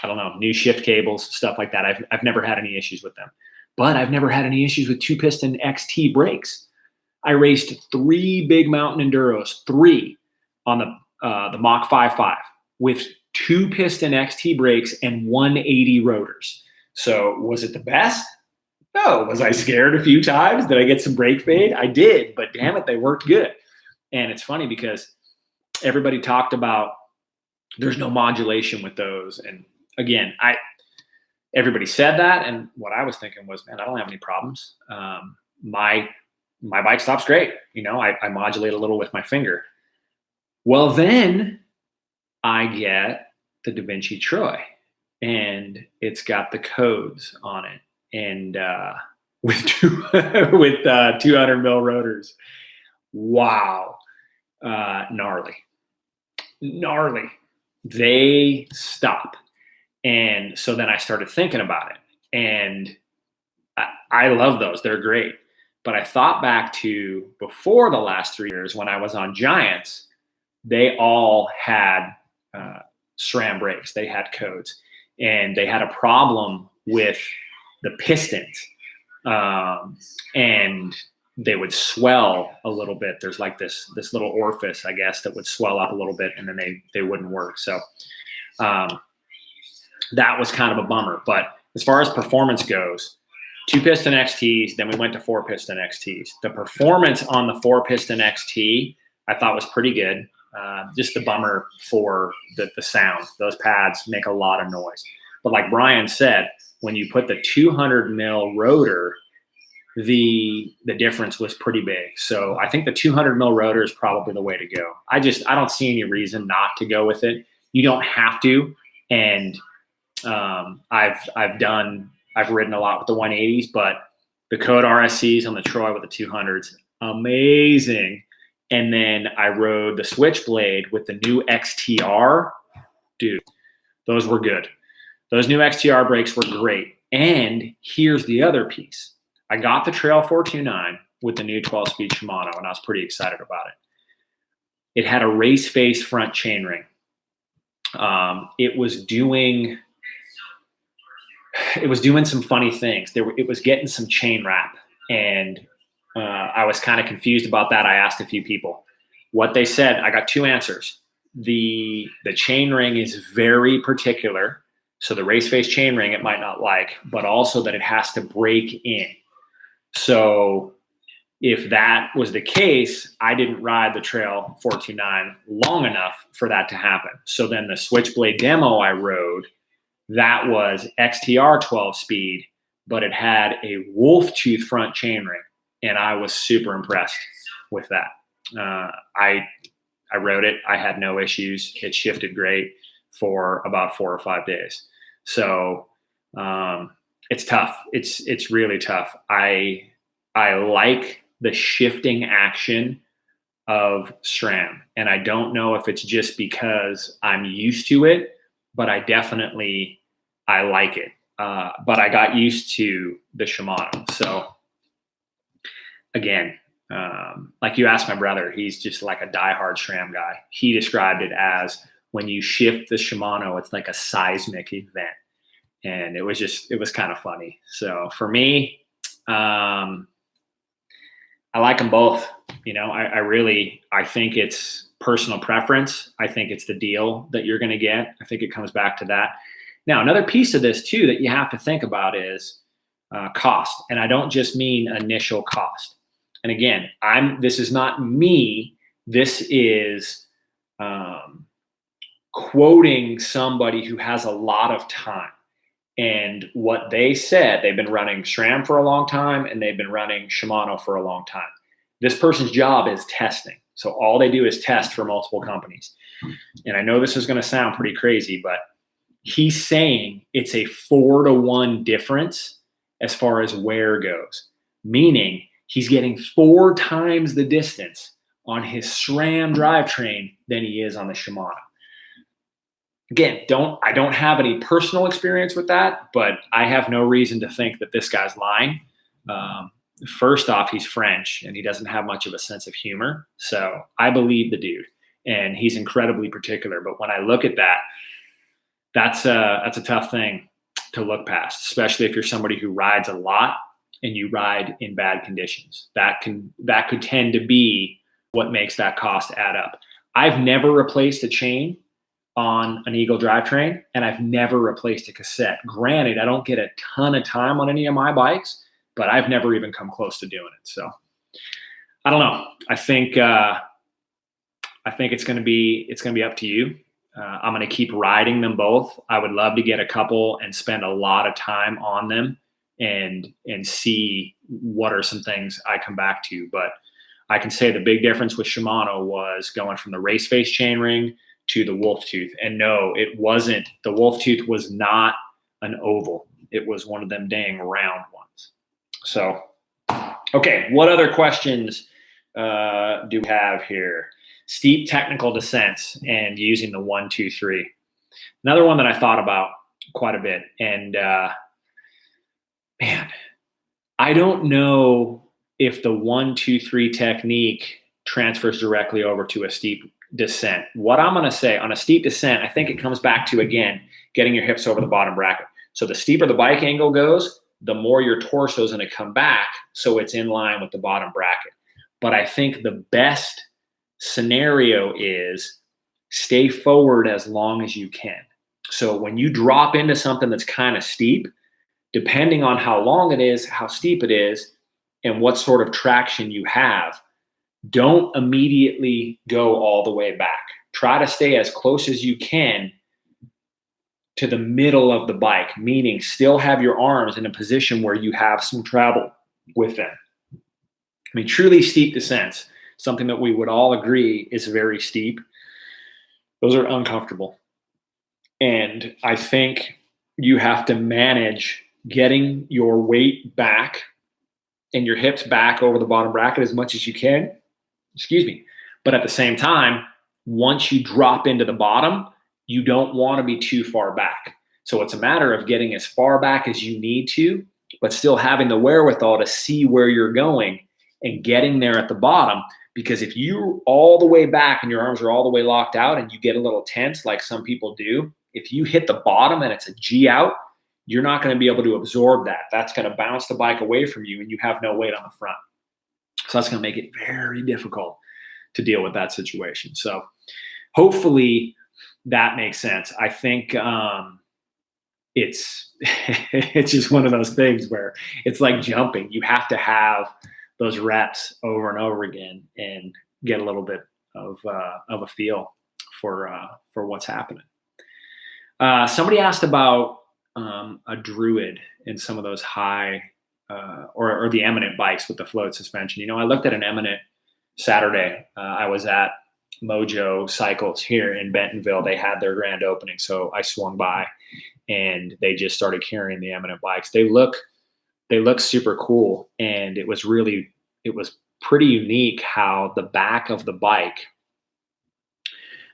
don't know, new shift cables, stuff like that. I've never had any issues with them. But I've never had any issues with 2-piston XT brakes. I raced 3 big mountain enduros, 3 on the Mach 5.5 with 2-piston XT brakes and 180 rotors. So was it the best? No. Was I scared a few times? Did I get some brake fade? I did, but damn it, they worked good. And it's funny because everybody talked about there's no modulation with those. And again, everybody said that, and what I was thinking was, man, I don't have any problems. My bike stops great. You know, I modulate a little with my finger. Well, then I get the Da Vinci Troy, and it's got the codes on it, and with 200 mil rotors. Wow, gnarly. They stop. And so then I started thinking about it. And I love those. They're great. But I thought back to before the last 3 years when I was on Giants, they all had SRAM brakes. They had codes. And they had a problem with the pistons. And they would swell a little bit. There's like this little orifice, I guess, that would swell up a little bit, and then they wouldn't work. So that was kind of a bummer. But as far as performance goes, 2-piston XTs, then we went to 4-piston XTs. The performance on the 4-piston XT I thought was pretty good. Just the bummer for the sound. Those pads make a lot of noise. But like Brian said, when you put the 200 mil rotor, the difference was pretty big. So I think the 200 mil rotor is probably the way to go. I don't see any reason not to go with it. You don't have to. And I've ridden a lot with the 180s, but the Code RSCs on the Troy with the 200s, amazing. And then I rode the Switchblade with the new XTR. Dude, those were good. Those new XTR brakes were great. And here's the other piece. I got the Trail 429 with the new 12-speed Shimano, and I was pretty excited about it. It had a race face front chainring. It was doing some funny things. It was getting some chain wrap, and I was kind of confused about that. I asked a few people what they said. I got 2 answers. The chain ring is very particular. So the race face chain ring it might not like, but also that it has to break in. So if that was the case, I didn't ride the Trail 429 long enough for that to happen. So then the Switchblade demo I rode, that was XTR 12 speed, but it had a wolf tooth front chainring, and I was super impressed with that. I rode it. I had no issues. It shifted great for about 4 or 5 days. So it's tough. It's really tough. I like the shifting action of SRAM, and I don't know if it's just because I'm used to it, but I like it. But I got used to the Shimano. So again, like you asked my brother, he's just like a diehard SRAM guy. He described it as when you shift the Shimano, it's like a seismic event. And it was kind of funny. So for me, I like them both. You know, I think it's personal preference. I think it's the deal that you're going to get. I think it comes back to that. Now, another piece of this too that you have to think about is cost. And I don't just mean initial cost. And again, this is not me. This is quoting somebody who has a lot of time. And what they said, they've been running SRAM for a long time, and they've been running Shimano for a long time. This person's job is testing. So all they do is test for multiple companies. And I know this is going to sound pretty crazy, but he's saying it's a 4-to-1 difference as far as wear goes, meaning he's getting 4 times the distance on his SRAM drivetrain than he is on the Shimano. Again, I don't have any personal experience with that, but I have no reason to think that this guy's lying. First off, he's French and he doesn't have much of a sense of humor. So I believe the dude, and he's incredibly particular. But when I look at that, that's a tough thing to look past, especially if you're somebody who rides a lot and you ride in bad conditions. That could tend to be what makes that cost add up. I've never replaced a chain on an Eagle drivetrain, and I've never replaced a cassette. Granted, I don't get a ton of time on any of my bikes, but I've never even come close to doing it. So I don't know. I think it's going to be up to you. I'm going to keep riding them both. I would love to get a couple and spend a lot of time on them and see what are some things I come back to. But I can say the big difference with Shimano was going from the race face chainring to the wolf tooth. And no, it wasn't. The wolf tooth was not an oval. It was one of them dang round ones. So, okay, what other questions do we have here? Steep technical descents and using the 1, 2, 3. Another one that I thought about quite a bit. And man, I don't know if the 1-2-3 technique transfers directly over to a steep descent. What I'm going to say on a steep descent, I think it comes back to, again, getting your hips over the bottom bracket. So the steeper the bike angle goes, the more your torso is going to come back, so it's in line with the bottom bracket. But I think the best scenario is stay forward as long as you can. So when you drop into something that's kind of steep, depending on how long it is, how steep it is, and what sort of traction you have, don't immediately go all the way back. Try to stay as close as you can to the middle of the bike, meaning still have your arms in a position where you have some travel with them. I mean, truly steep descents, something that we would all agree is very steep. Those are uncomfortable. And I think you have to manage getting your weight back and your hips back over the bottom bracket as much as you can. But at the same time, once you drop into the bottom, you don't want to be too far back. So it's a matter of getting as far back as you need to, but still having the wherewithal to see where you're going and getting there at the bottom. Because if you're all the way back and your arms are all the way locked out and you get a little tense, like some people do, if you hit the bottom and it's a G out, you're not going to be able to absorb that. That's going to bounce the bike away from you and you have no weight on the front. So that's going to make it very difficult to deal with that situation. So hopefully that makes sense. I think it's it's just one of those things where it's like jumping. You have to have those reps over and over again and get a little bit of a feel for what's happening. Somebody asked about a Druid in some of those high or the Eminent bikes with the float suspension. I looked at an Eminent Saturday. I was at Mojo Cycles here in Bentonville. They had their grand opening, so I swung by, and they just started carrying the Eminent bikes. They look super cool, and it was pretty unique how the back of the bike,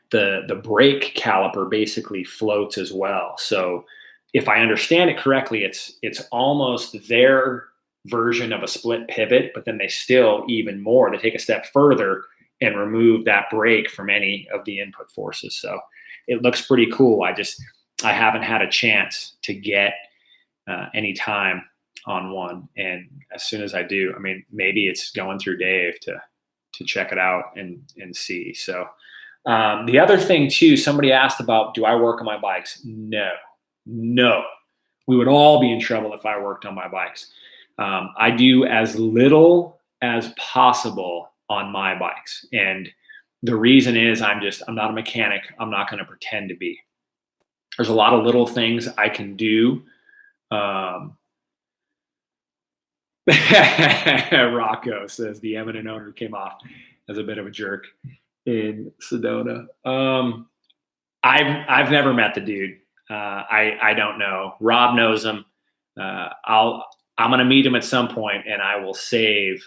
the brake caliper basically floats as well. So if I understand it correctly, it's almost their version of a split pivot, but then they still even more to take a step further and remove that brake from any of the input forces. So it looks pretty cool. I haven't had a chance to get any time on one, and as soon as I do, I mean, maybe it's going through Dave to check it out and see. So the other thing too, somebody asked about, do I work on my bikes? No, we would all be in trouble if I worked on my bikes. I do as little as possible on my bikes. And the reason is I'm not a mechanic. I'm not going to pretend to be. There's a lot of little things I can do. Rocco says the Eminent owner came off as a bit of a jerk in Sedona. I've never met the dude. I don't know. Rob knows him. I'm going to meet him at some point, and I will save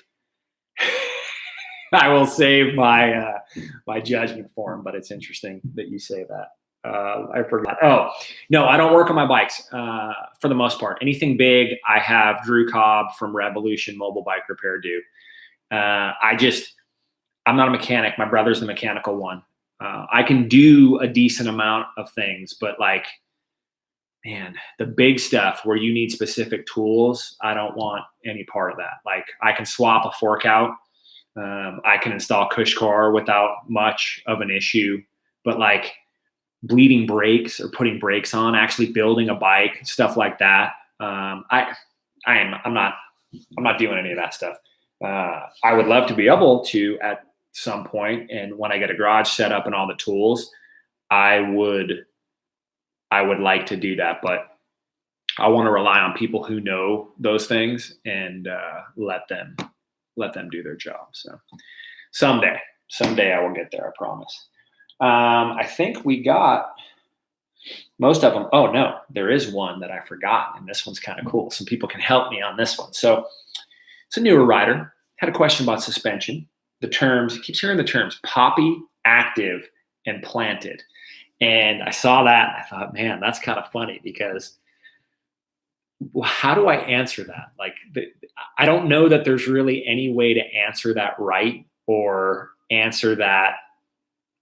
my judgment for him. But it's interesting that you say that. I forgot. Oh, no, I don't work on my bikes for the most part. Anything big, I have Drew Cobb from Revolution Mobile Bike Repair do. I'm not a mechanic. My brother's the mechanical one. I can do a decent amount of things, but man, the big stuff where you need specific tools, I don't want any part of that. Like, I can swap a fork out. I can install Cushcore without much of an issue, but like bleeding brakes or putting brakes on, actually building a bike, stuff like that. I'm not doing any of that stuff. I would love to be able to at some point, and when I get a garage set up and all the tools, I would like to do that, but I want to rely on people who know those things and let them do their job. So someday I will get there, I promise. I think we got most of them. Oh no, there is one that I forgot, and this one's kind of cool. Some people can help me on this one. So it's a newer rider, had a question about suspension. The terms, he keeps hearing the terms poppy, active, and planted. And I saw that and I thought, man, that's kind of funny, because how do I answer that? Like, I don't know that there's really any way to answer that right, or answer that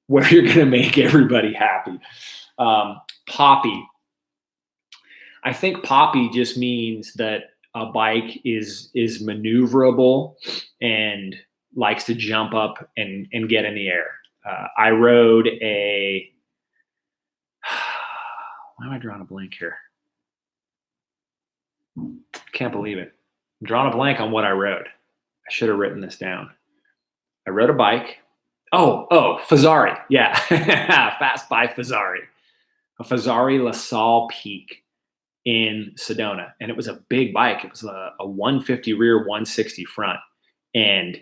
where you're going to make everybody happy. Poppy. I think poppy just means that a bike is maneuverable and likes to jump up and get in the air. I rode a, why am I drawing a blank here? Can't believe it. I'm drawing a blank on what I rode. I should have written this down. I rode a bike. Oh, Fazari. Yeah. Fast by Fazari. A Fazari LaSalle Peak in Sedona. And it was a big bike. It was a 150 rear, 160 front. And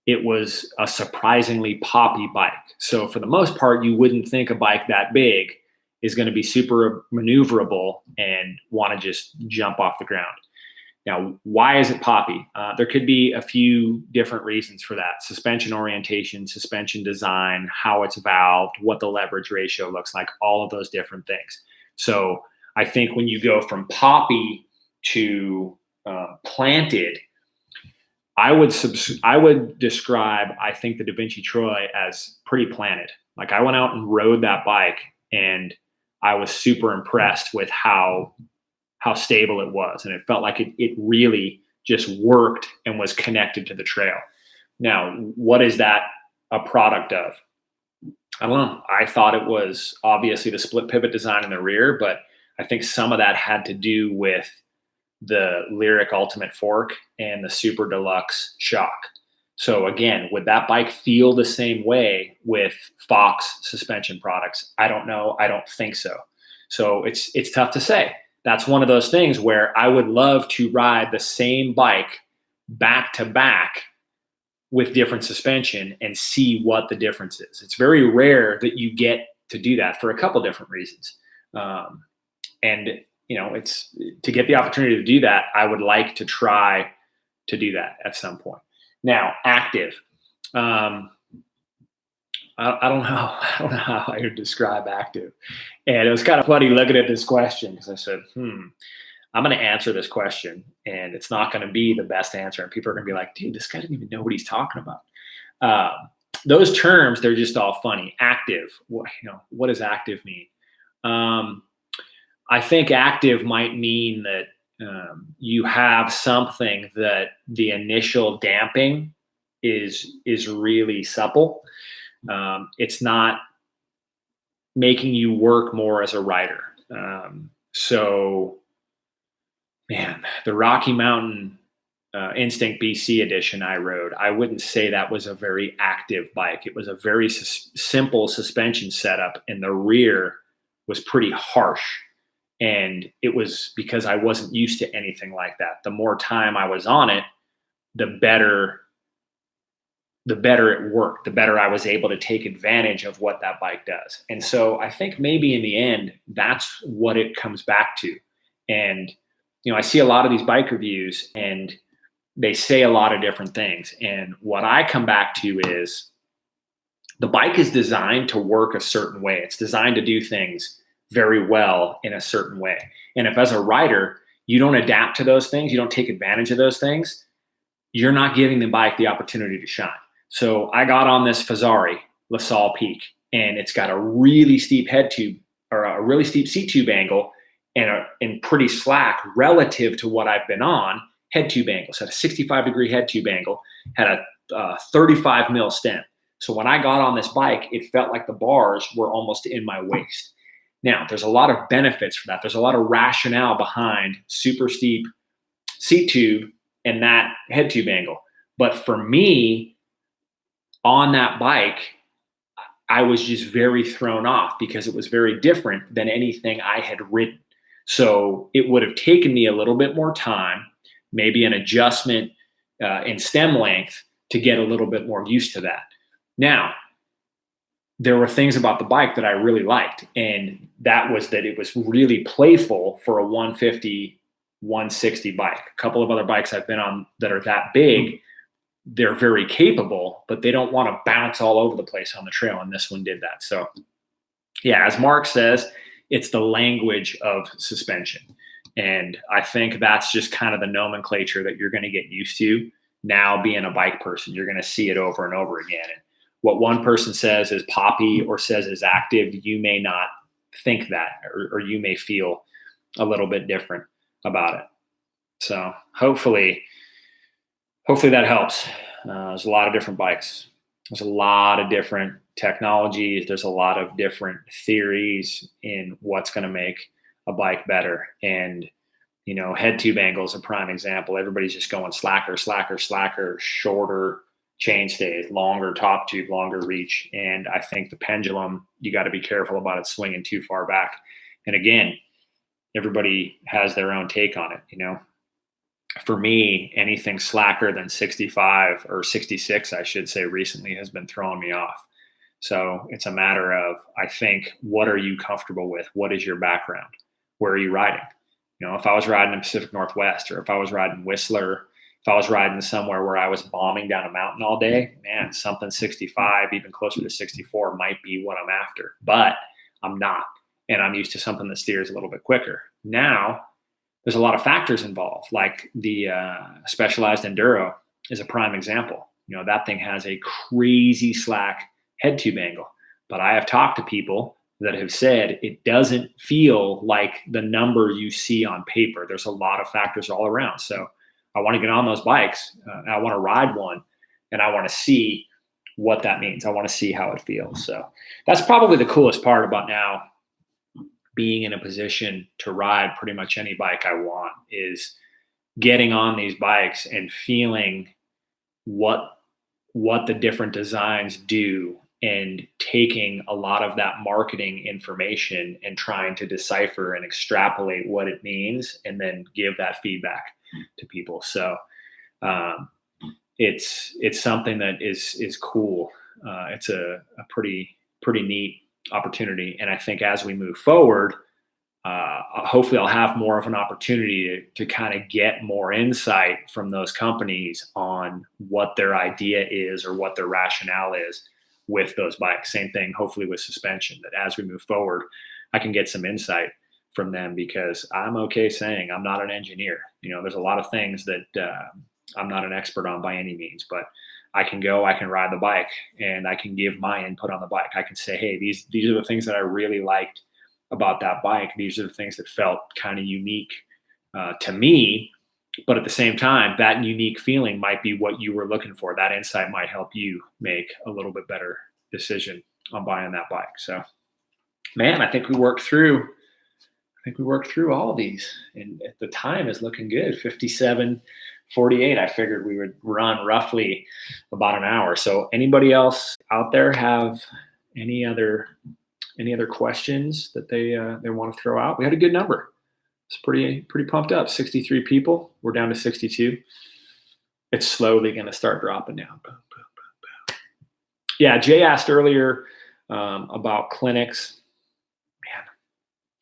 it was a surprisingly poppy bike. So for the most part, you wouldn't think a bike that big is going to be super maneuverable and want to just jump off the ground. Now, why is it poppy? There could be a few different reasons for that. Suspension orientation, suspension design, how it's valved, what the leverage ratio looks like, all of those different things. So I think when you go from poppy to planted, I would describe, I think, the Da Vinci Troy as pretty planted. Like, I went out and rode that bike, and I was super impressed with how stable it was. And it felt like it really just worked and was connected to the trail. Now, what is that a product of? I don't know. I thought it was obviously the split pivot design in the rear, but I think some of that had to do with the Lyric Ultimate fork and the Super Deluxe shock. So again, would that bike feel the same way with Fox suspension products? I don't know. I don't think so. So it's tough to say. That's one of those things where I would love to ride the same bike back to back with different suspension and see what the difference is. It's very rare that you get to do that for a couple different reasons. And it's to get the opportunity to do that, I would like to try to do that at some point. Now, active. I don't know how I would describe active. And it was kind of funny looking at this question, because I said, I'm going to answer this question, and it's not going to be the best answer. And people are going to be like, dude, this guy doesn't even know what he's talking about. Those terms, they're just all funny. Active, what does active mean? I think active might mean that you have something that the initial damping is really supple. It's not making you work more as a rider. So, man, the Rocky Mountain Instinct BC edition I rode, I wouldn't say that was a very active bike. It was a very simple suspension setup, and the rear was pretty harsh. And it was because I wasn't used to anything like that. The more time I was on it, the better it worked, the better I was able to take advantage of what that bike does. And so I think maybe in the end, that's what it comes back to. And, I see a lot of these bike reviews, and they say a lot of different things. And what I come back to is the bike is designed to work a certain way. It's designed to do things very well in a certain way. And if as a rider, you don't adapt to those things, you don't take advantage of those things, you're not giving the bike the opportunity to shine. So I got on this Fazari LaSalle Peak, and it's got a really steep head tube, or a really steep seat tube angle, and pretty slack relative to what I've been on head tube angles. Had a 65-degree head tube angle, had a 35 mil stem. So when I got on this bike, it felt like the bars were almost in my waist. Now, there's a lot of benefits for that. There's a lot of rationale behind super steep seat tube and that head tube angle. But for me, on that bike, I was just very thrown off because it was very different than anything I had ridden. So it would have taken me a little bit more time, maybe an adjustment in stem length, to get a little bit more used to that. Now, there were things about the bike that I really liked, and that was that it was really playful for a 150, 160 bike. A couple of other bikes I've been on that are that big, they're very capable, but they don't want to bounce all over the place on the trail, and this one did that. So, yeah, as Mark says, it's the language of suspension. And I think that's just kind of the nomenclature that you're going to get used to now being a bike person. You're going to see it over and over again. And what one person says is poppy or says is active, you may not think that, or you may feel a little bit different about it. So hopefully that helps. There's a lot of different bikes. There's a lot of different technologies. There's a lot of different theories in what's going to make a bike better. And, head tube angle is a prime example. Everybody's just going slacker, shorter chain stays, longer top tube, longer reach. And I think the pendulum, you got to be careful about it swinging too far back. And again, everybody has their own take on it. For me, anything slacker than 65 or 66, I should say, recently has been throwing me off. So it's a matter of, I think, what are you comfortable with? What is your background? Where are you riding? If I was riding in Pacific Northwest, or if I was riding Whistler, if I was riding somewhere where I was bombing down a mountain all day, man, something 65, even closer to 64 might be what I'm after. But I'm not. And I'm used to something that steers a little bit quicker. Now, there's a lot of factors involved, like the Specialized Enduro is a prime example. That thing has a crazy slack head tube angle. But I have talked to people that have said it doesn't feel like the number you see on paper. There's a lot of factors all around. So I want to get on those bikes. I want to ride one, and I want to see what that means. I want to see how it feels. So that's probably the coolest part about now being in a position to ride pretty much any bike I want, is getting on these bikes and feeling what the different designs do, and taking a lot of that marketing information and trying to decipher and extrapolate what it means, and then give that feedback to people. So it's something that is cool. It's a pretty neat opportunity. And I think as we move forward, hopefully I'll have more of an opportunity to kind of get more insight from those companies on what their idea is or what their rationale is with those bikes. Same thing, hopefully with suspension, that as we move forward, I can get some insight from them, because I'm okay saying I'm not an engineer. There's a lot of things that I'm not an expert on by any means, but I can ride the bike, and I can give my input on the bike. I can say, hey, these are the things that I really liked about that bike. These are the things that felt kind of unique to me. But at the same time, that unique feeling might be what you were looking for. That insight might help you make a little bit better decision on buying that bike. So, man, I think we worked through all of these, and the time is looking good. 57:48. I figured we would run roughly about an hour. So anybody else out there have any other questions that they want to throw out? We had a good number. It's pretty pumped up. 63 people. We're down to 62. It's slowly going to start dropping down. Boom, boom, boom, boom. Yeah, Jay asked earlier about clinics. Man,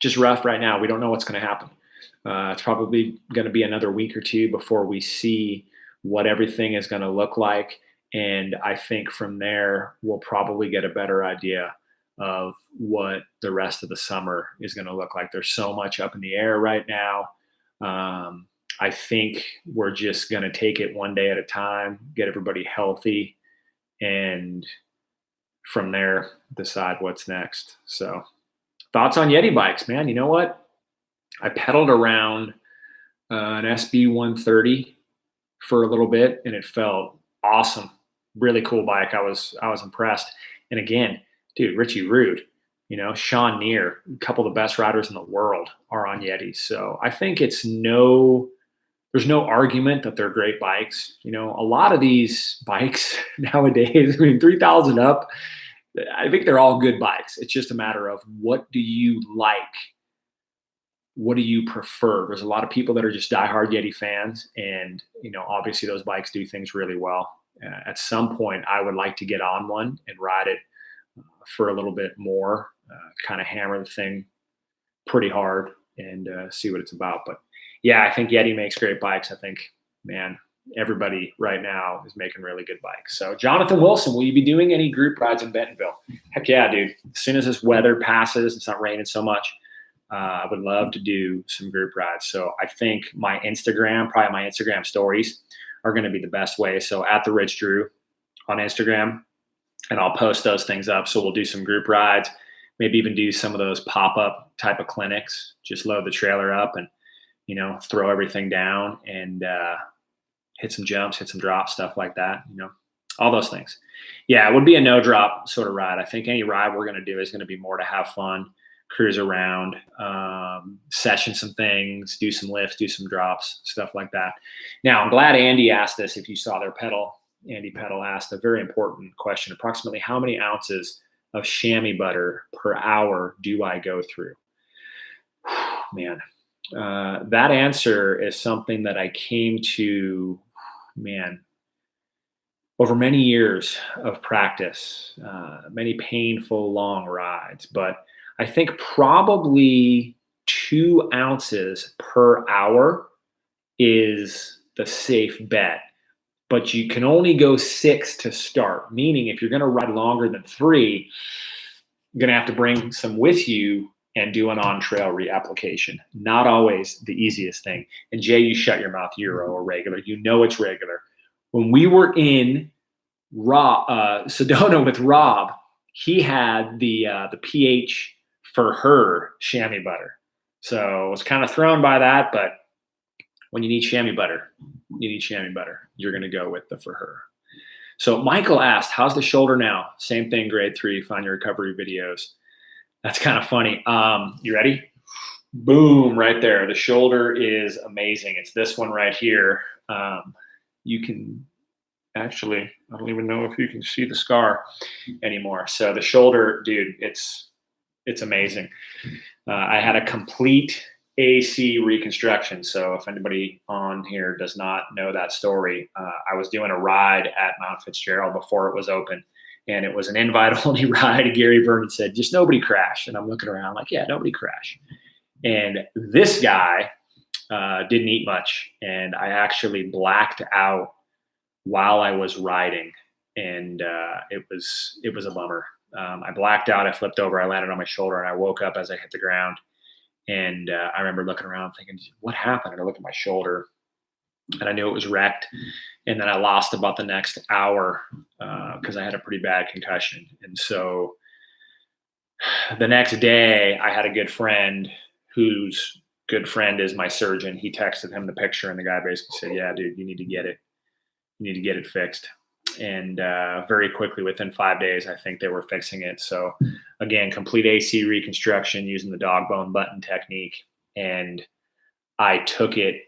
just rough right now. We don't know what's going to happen. It's probably going to be another week or two before we see what everything is going to look like. And I think from there, we'll probably get a better idea of what the rest of the summer is going to look like. There's so much up in the air right now. I think we're just going to take it one day at a time, get everybody healthy, and from there, decide what's next. So thoughts on Yeti bikes, man. You know what? I pedaled around an SB 130 for a little bit, and it felt awesome. Really cool bike. I was impressed. And again, dude, Richie Rude, Sean Neer, a couple of the best riders in the world are on Yetis. So I think there's no argument that they're great bikes. A lot of these bikes nowadays, 3,000 up, I think they're all good bikes. It's just a matter of, what do you like? What do you prefer? There's a lot of people that are just diehard Yeti fans, and obviously those bikes do things really well. At some point, I would like to get on one and ride it for a little bit more, kind of hammer the thing pretty hard and see what it's about. But yeah, I think Yeti makes great bikes. I think, man, everybody right now is making really good bikes. So Jonathan Wilson, will you be doing any group rides in Bentonville? Heck yeah, dude. As soon as this weather passes, it's not raining so much, I would love to do some group rides. So I think my Instagram stories are going to be the best way. So at the Rich Drew on Instagram, and I'll post those things up. So we'll do some group rides, maybe even do some of those pop-up type of clinics, just load the trailer up and, throw everything down and hit some jumps, hit some drops, stuff like that, all those things. Yeah, it would be a no drop sort of ride. I think any ride we're going to do is going to be more to have fun, cruise around, session some things, do some lifts, do some drops, stuff like that. Now, I'm glad Andy asked this. If you saw their pedal, Andy Pedal asked a very important question. Approximately how many ounces of chamois butter per hour do I go through? Man, that answer is something that I came to, over many years of practice, many painful long rides, but I think probably 2 ounces per hour is the safe bet. But you can only go 6 to start, meaning if you're going to ride longer than 3, you're going to have to bring some with you and do an on-trail reapplication. Not always the easiest thing. And Jay, you shut your mouth, Euro or regular. It's regular. When we were in Sedona with Rob, he had the pH for her chamois butter. So I was kind of thrown by that, but when you need chamois butter, you're going to go with the for her. So Michael asked, how's the shoulder now? Same thing, grade 3, find your recovery videos. That's kind of funny. You ready? Boom, right there. The shoulder is amazing. It's this one right here. You can actually, I don't even know if you can see the scar anymore. So the shoulder, dude, it's amazing. I had a complete AC reconstruction. So if anybody on here does not know that story, I was doing a ride at Mount Fitzgerald before it was open, and it was an invite-only ride. Gary Vernon said, just nobody crash. And I'm looking around like, yeah, nobody crash. And this guy didn't eat much, and I actually blacked out while I was riding, and it was a bummer. I blacked out. I flipped over. I landed on my shoulder, and I woke up as I hit the ground. And I remember looking around thinking, what happened? And I looked at my shoulder, and I knew it was wrecked. And then I lost about the next hour because I had a pretty bad concussion. And so the next day, I had a good friend whose good friend is my surgeon. He texted him the picture, and the guy basically said, yeah, dude, you need to get it. You need to get it fixed. And very quickly, within 5 days, I think they were fixing it. So again, complete AC reconstruction using the dog bone button technique. And I took it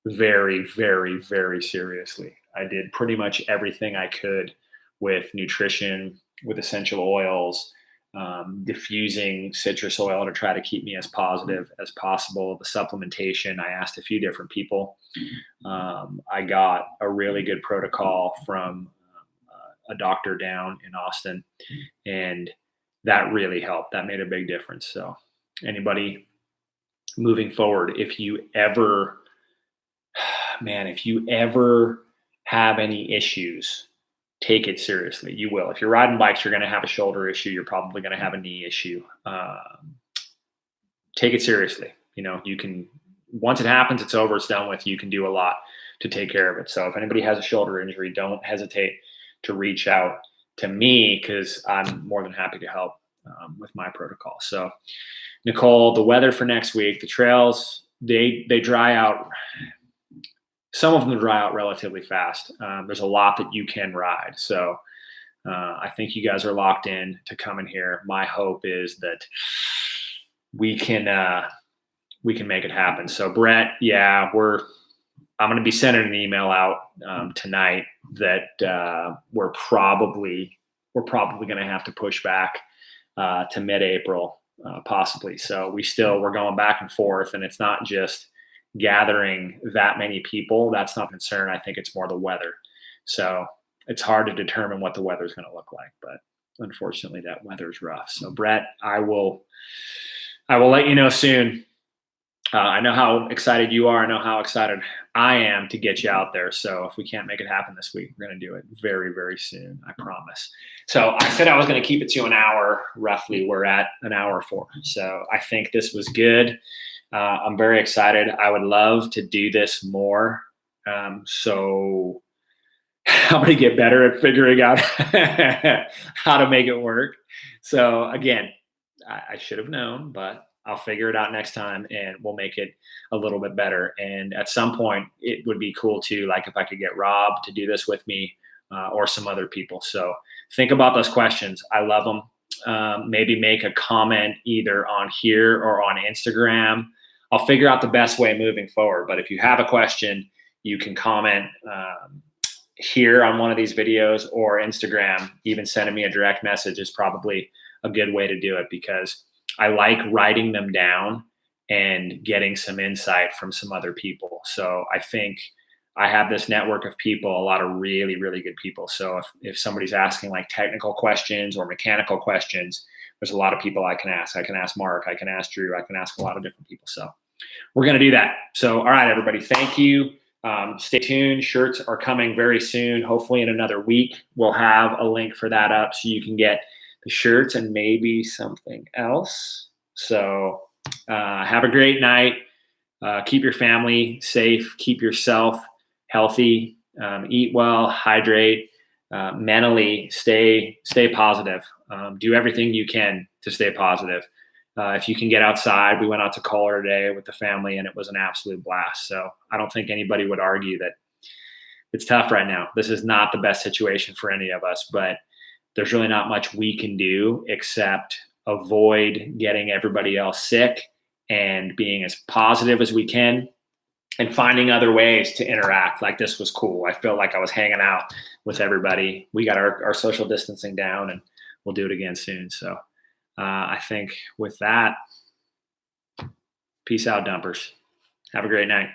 very, very, very seriously. I did pretty much everything I could with nutrition, with essential oils, diffusing citrus oil to try to keep me as positive as possible. The supplementation, I asked a few different people. I got a really good protocol from a doctor down in Austin, and that really helped. That made a big difference. So anybody moving forward, if you ever have any issues, take it seriously. You will. If you're riding bikes, you're going to have a shoulder issue. You're probably going to have a knee issue. Take it seriously. You can, once it happens, it's over, it's done with. You can do a lot to take care of it. So if anybody has a shoulder injury, don't hesitate to reach out to me, because I'm more than happy to help with my protocol. So Nicole, the weather for next week, the trails, they dry out. Some of them dry out relatively fast. There's a lot that you can ride. So I think you guys are locked in to come in here. My hope is that we can make it happen. So Brett, yeah, I'm going to be sending an email out tonight that we're probably going to have to push back to mid-April, possibly. So we're going back and forth, and it's not just gathering that many people. That's not a concern. I think it's more the weather. So it's hard to determine what the weather is going to look like, but unfortunately that weather is rough. So Brett, I will let you know soon. I know how excited you are. I know how excited I am to get you out there. So if we can't make it happen this week, we're going to do it very, very soon. I promise. So I said I was going to keep it to an hour. Roughly, we're at an hour 4. So I think this was good. I'm very excited. I would love to do this more. So I'm going to get better at figuring out how to make it work. So again, I should have known, but I'll figure it out next time and we'll make it a little bit better. And at some point, it would be cool too, like if I could get Rob to do this with me or some other people. So think about those questions. I love them. Maybe make a comment either on here or on Instagram. I'll figure out the best way moving forward. But if you have a question, you can comment here on one of these videos or Instagram. Even sending me a direct message is probably a good way to do it, because I like writing them down and getting some insight from some other people. So I think I have this network of people, a lot of really, really good people. So if somebody's asking like technical questions or mechanical questions, there's a lot of people I can ask. I can ask Mark, I can ask Drew, I can ask a lot of different people. So we're going to do that. So, all right, everybody, thank you. Stay tuned. Shirts are coming very soon. Hopefully in another week, we'll have a link for that up so you can get the shirts and maybe something else. So have a great night. Keep your family safe. Keep yourself healthy. Eat well. Hydrate. Mentally, stay positive. Do everything you can to stay positive. If you can get outside, we went out to Kohler today with the family, and it was an absolute blast. So I don't think anybody would argue that it's tough right now. This is not the best situation for any of us, but there's really not much we can do except avoid getting everybody else sick and being as positive as we can and finding other ways to interact. Like this was cool. I felt like I was hanging out with everybody. We got our social distancing down, and we'll do it again soon. So I think with that, peace out, dumpers. Have a great night.